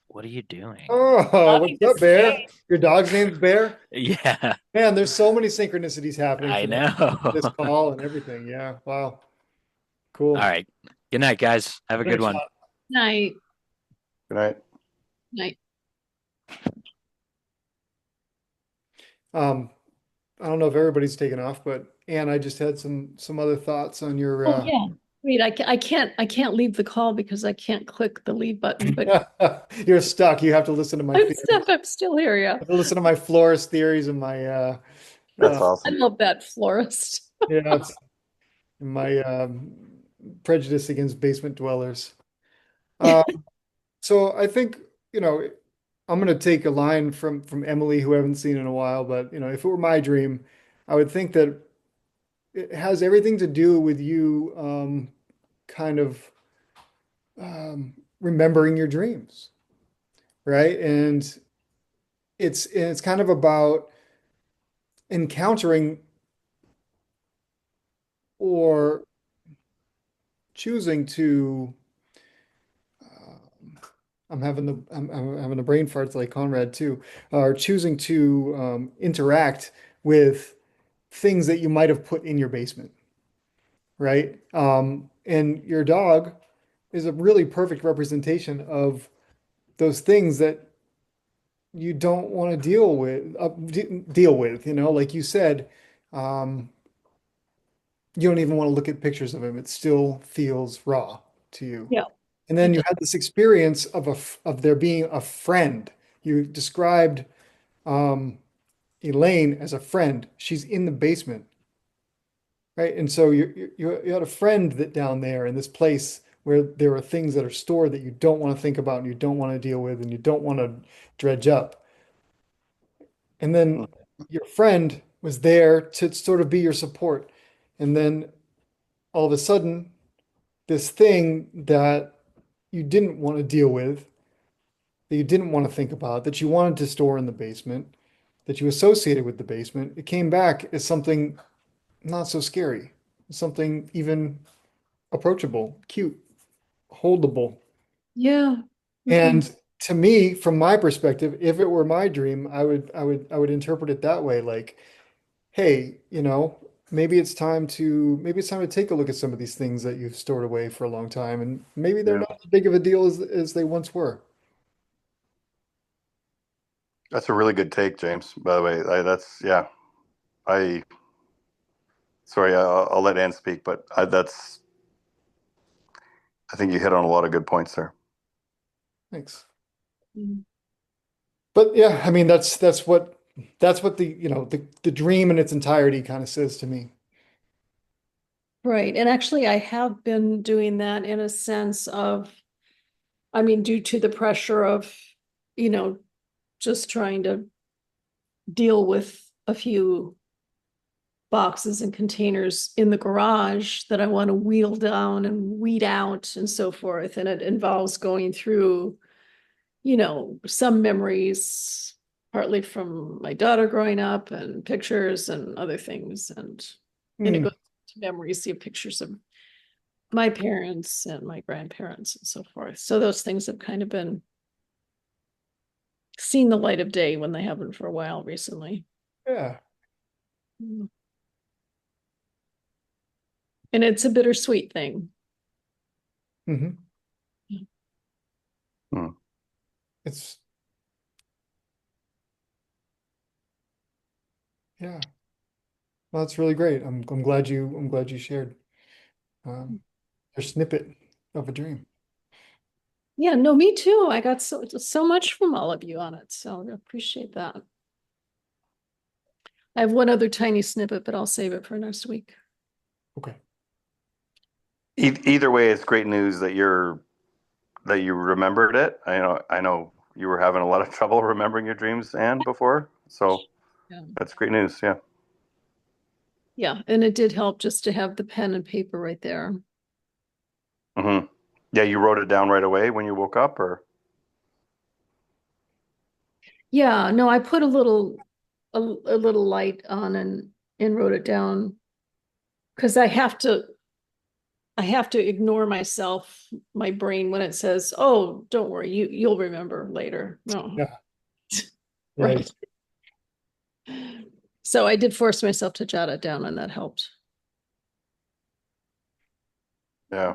[SPEAKER 6] "What are you doing?"
[SPEAKER 1] Oh, what's
[SPEAKER 3] Loving the
[SPEAKER 1] up, Bear?
[SPEAKER 3] space.
[SPEAKER 1] Your dog's name's Bear?
[SPEAKER 6] Yeah,
[SPEAKER 1] Man, there's so many synchronicities happening
[SPEAKER 6] I
[SPEAKER 1] for
[SPEAKER 6] know.
[SPEAKER 1] this call and everything. Yeah. Wow.
[SPEAKER 6] All
[SPEAKER 1] Cool.
[SPEAKER 6] right. Good night, guys. Have a good
[SPEAKER 1] Thanks,
[SPEAKER 6] one.
[SPEAKER 1] Sean.
[SPEAKER 5] Night.
[SPEAKER 4] Good night.
[SPEAKER 5] Night.
[SPEAKER 1] Um, I don't know if everybody's taken off, but Anne, I just had some other thoughts on your
[SPEAKER 5] Oh, yeah. Wait, I can't leave the call because I can't click the leave button, but
[SPEAKER 1] you're stuck. You have to listen to my
[SPEAKER 5] I'm
[SPEAKER 1] theories.
[SPEAKER 5] stuck. I'm still here. Yeah.
[SPEAKER 1] You have to listen to my florist theories and my
[SPEAKER 4] That's
[SPEAKER 1] uh
[SPEAKER 5] I
[SPEAKER 4] awesome.
[SPEAKER 5] love that florist.
[SPEAKER 1] yeah, my prejudice against basement dwellers. Uh, so I think, you know, I'm going to take a line from Emily, who I haven't seen in a while, but if it were my dream, I would think that it has everything to do with you kind of remembering your dreams right? And it's kind of about encountering or choosing to I'm having a brain fart like Conrad too, or choosing to interact with things that you might have put in your basement, right? And your dog is a really perfect representation of those things that you don't want to deal with, like you said, um, you don't even want to look at pictures of him. It still feels raw to you.
[SPEAKER 5] Yeah,
[SPEAKER 1] And then
[SPEAKER 5] it
[SPEAKER 1] you
[SPEAKER 5] does.
[SPEAKER 1] had this experience of there being a friend. You described um, Elaine as a friend. She's in the basement, right? And so you had a friend that down there in this place where there are things that are stored that you don't want to think about and you don't want to deal with and you don't want to dredge up. And then your friend was there to sort of be your support. And then all of a sudden, this thing that you didn't want to deal with, that you didn't want to think about, that you wanted to store in the basement, that you associated with the basement, it came back as something not so scary, something even approachable, cute, holdable.
[SPEAKER 5] Yeah. Mhm.
[SPEAKER 1] And to me, from my perspective, if it were my dream, I would interpret it that way, like, hey, maybe it's time to take a look at some of these things that you've stored away for a long time, and maybe they're
[SPEAKER 4] Yeah.
[SPEAKER 1] not as big of a deal as they once were.
[SPEAKER 4] That's a really good take, James. By the way, that's yeah. I sorry, I'll let Ann speak, but I think you hit on a lot of good points there.
[SPEAKER 1] Thanks.
[SPEAKER 5] Mm.
[SPEAKER 1] But yeah, I mean that's what the dream in its entirety kind of says to me.
[SPEAKER 5] Right. And actually, I have been doing that in a sense of, I mean, due to the pressure of, you know, just trying to deal with a few boxes and containers in the garage that I want to wheel down and weed out and so forth. And it involves going through, some memories, partly from my daughter growing up and pictures and other things. And it
[SPEAKER 1] Hmm.
[SPEAKER 5] goes to memories, see pictures of my parents and my grandparents and so forth. So those things have kind of been seen the light of day when they haven't for a while recently.
[SPEAKER 1] Yeah.
[SPEAKER 5] Mm. And it's a bittersweet thing.
[SPEAKER 1] Hmm.
[SPEAKER 4] Hmm.
[SPEAKER 1] It's yeah. Well, that's really great. I'm glad you shared um, your snippet of a dream.
[SPEAKER 5] Yeah, no, me too. I got so much from all of you on it. So I appreciate that. I have one other tiny snippet, but I'll save it for next week.
[SPEAKER 1] Okay.
[SPEAKER 4] Either way, it's great news that you remembered it. I know you were having a lot of trouble remembering your dreams, Anne, before. So
[SPEAKER 5] Yeah.
[SPEAKER 4] that's great news. Yeah.
[SPEAKER 5] Yeah, and it did help just to have the pen and paper right there.
[SPEAKER 4] Hmm. Yeah, you wrote it down right away when you woke up, or
[SPEAKER 5] Yeah, no, I put a little light on and wrote it down because I have to ignore myself, my brain when it says, "Oh, don't worry, you'll remember later." No.
[SPEAKER 1] Yeah. Right.
[SPEAKER 5] Right. So I did force myself to jot it down and that helped.
[SPEAKER 4] yeah,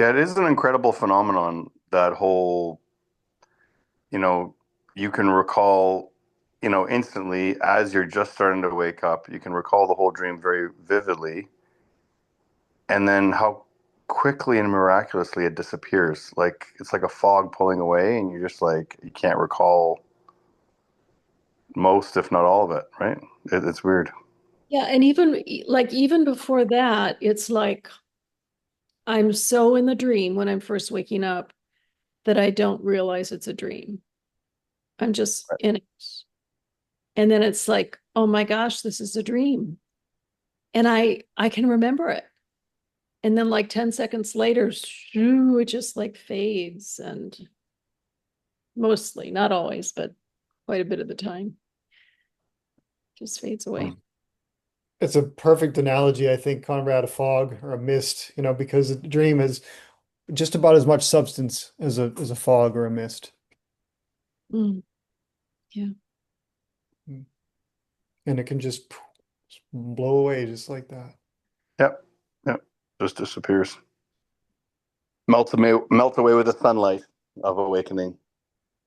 [SPEAKER 4] yeah, it is an incredible phenomenon that whole, you know, you can recall, instantly as you're just starting to wake up, you can recall the whole dream very vividly, and then how quickly and miraculously it disappears. Like it's like a fog pulling away, and you're just like you can't recall most, if not all of it, right? It's weird.
[SPEAKER 5] Yeah, and even before that, it's like I'm so in the dream when I'm first waking up that I don't realize it's a dream. I'm just in it. And then it's like, oh my gosh, this is a dream. And I can remember it. And then like 10 seconds later, shoo, it just like fades. And mostly, not always, but quite a bit of the time. Just fades away.
[SPEAKER 1] It's a perfect analogy, I think, Conrad, a fog or a mist, because a dream is just about as much substance as a fog or a mist.
[SPEAKER 5] Mm, yeah.
[SPEAKER 1] And it can just blow away just like that.
[SPEAKER 4] Yep. Yep. Just disappears. Melt away with the sunlight of awakening.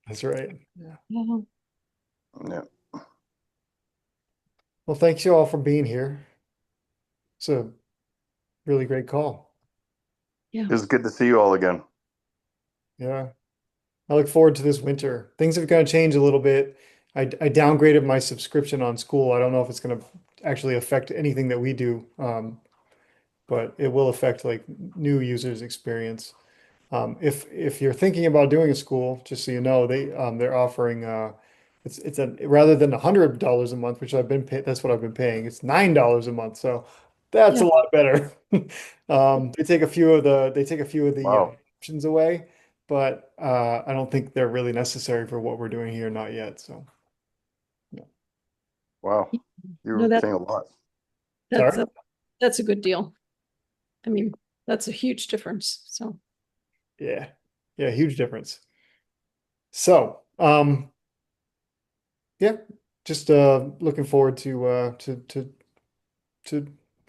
[SPEAKER 1] That's right. Yeah.
[SPEAKER 5] Yeah.
[SPEAKER 4] Yeah.
[SPEAKER 1] Well, thanks you all for being here. It's a really great call.
[SPEAKER 5] Yeah.
[SPEAKER 4] It was good to see you all again.
[SPEAKER 1] Yeah. I look forward to this winter. Things have going to change a little bit. I downgraded my subscription on Skool. I don't know if it's going to actually affect anything that we do, but it will affect like new users' experience. If you're thinking about doing a Skool, just so you know, they're offering it's a rather than $100 a month, which that's what I've been paying. It's $9 a month, so that's
[SPEAKER 5] Yeah.
[SPEAKER 1] a lot better. They take a few of the
[SPEAKER 4] Wow.
[SPEAKER 1] options away, but I don't think they're really necessary for what we're doing here, not yet. So, yeah.
[SPEAKER 4] Wow. You
[SPEAKER 5] No,
[SPEAKER 4] were paying a lot.
[SPEAKER 5] that's
[SPEAKER 1] Sorry.
[SPEAKER 5] that's a good deal. I mean, that's a huge difference. So
[SPEAKER 1] Yeah, yeah, huge difference. So, yeah, just looking forward to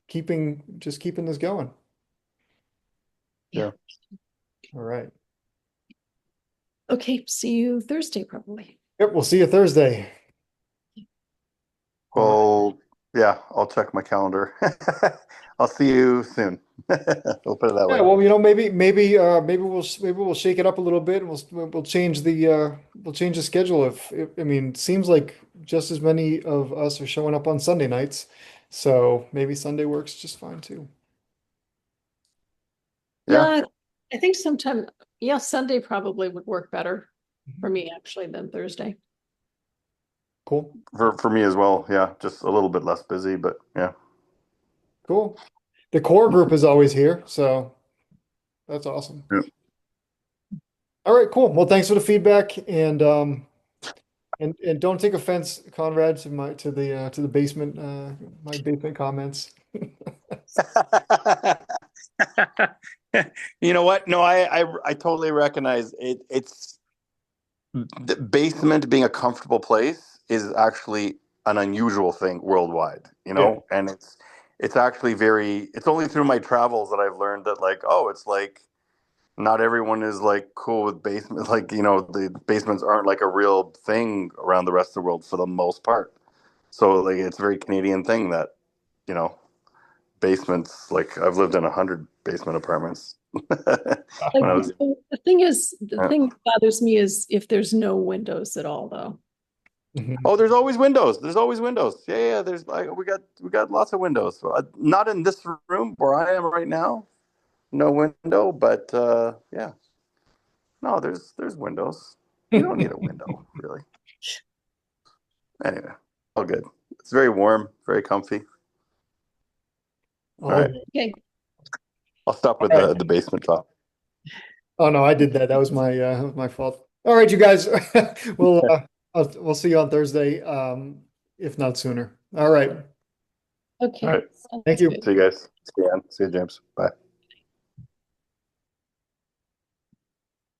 [SPEAKER 1] keeping this going.
[SPEAKER 5] yeah.
[SPEAKER 4] Yeah.
[SPEAKER 1] All right.
[SPEAKER 5] Okay, see you Thursday probably.
[SPEAKER 1] Yep, we'll see you Thursday. All right.
[SPEAKER 4] Well, yeah, I'll check my calendar. I'll see you soon. We'll put it that
[SPEAKER 1] Yeah,
[SPEAKER 4] way.
[SPEAKER 1] well, maybe we'll shake it up a little bit and we'll change the schedule I mean, it seems like just as many of us are showing up on Sunday nights. So maybe Sunday works just fine too.
[SPEAKER 4] Yeah.
[SPEAKER 5] Yeah, I think sometime, yeah, Sunday probably would work better for me actually than Thursday.
[SPEAKER 1] Cool.
[SPEAKER 4] For me as well. Yeah. Just a little bit less busy, but yeah.
[SPEAKER 1] Cool. The core group is always here, so that's awesome.
[SPEAKER 4] Yeah.
[SPEAKER 1] All right, cool. Well, thanks for the feedback and don't take offense, Conrad, to the basement my basement comments.
[SPEAKER 4] You know what? No, I totally recognize it. It's the basement being a comfortable place is actually an unusual thing worldwide,
[SPEAKER 1] Yeah.
[SPEAKER 4] and it's actually it's only through my travels that I've learned that like, oh, it's like not everyone is like cool with basements. Like, the basements aren't like a real thing around the rest of the world for the most part. So like it's a very Canadian thing that, you know, basements, like I've lived in 100 basement apartments
[SPEAKER 5] Like,
[SPEAKER 4] when I was.
[SPEAKER 5] the
[SPEAKER 4] Yeah.
[SPEAKER 5] thing that bothers me is if there's no windows at all, though.
[SPEAKER 1] Mhm.
[SPEAKER 4] Oh, there's always windows. There's always windows. Yeah, yeah. There's like we got lots of windows. Not in this room where I am right now. No window, but yeah. No, there's windows. You don't need a window, really. Anyway, all good. It's very warm, very comfy. All
[SPEAKER 1] All
[SPEAKER 4] right,
[SPEAKER 1] good.
[SPEAKER 5] Okay,
[SPEAKER 4] I'll stop with
[SPEAKER 1] All right.
[SPEAKER 4] the basement talk.
[SPEAKER 1] Oh no, I did that. That was my fault. All right, you guys. We'll see you on Thursday, if not sooner. All right.
[SPEAKER 4] All
[SPEAKER 5] okay,
[SPEAKER 4] right,
[SPEAKER 1] Thank
[SPEAKER 5] sounds
[SPEAKER 1] you.
[SPEAKER 5] good.
[SPEAKER 4] see you guys. See you, Ann. See you, James. Bye.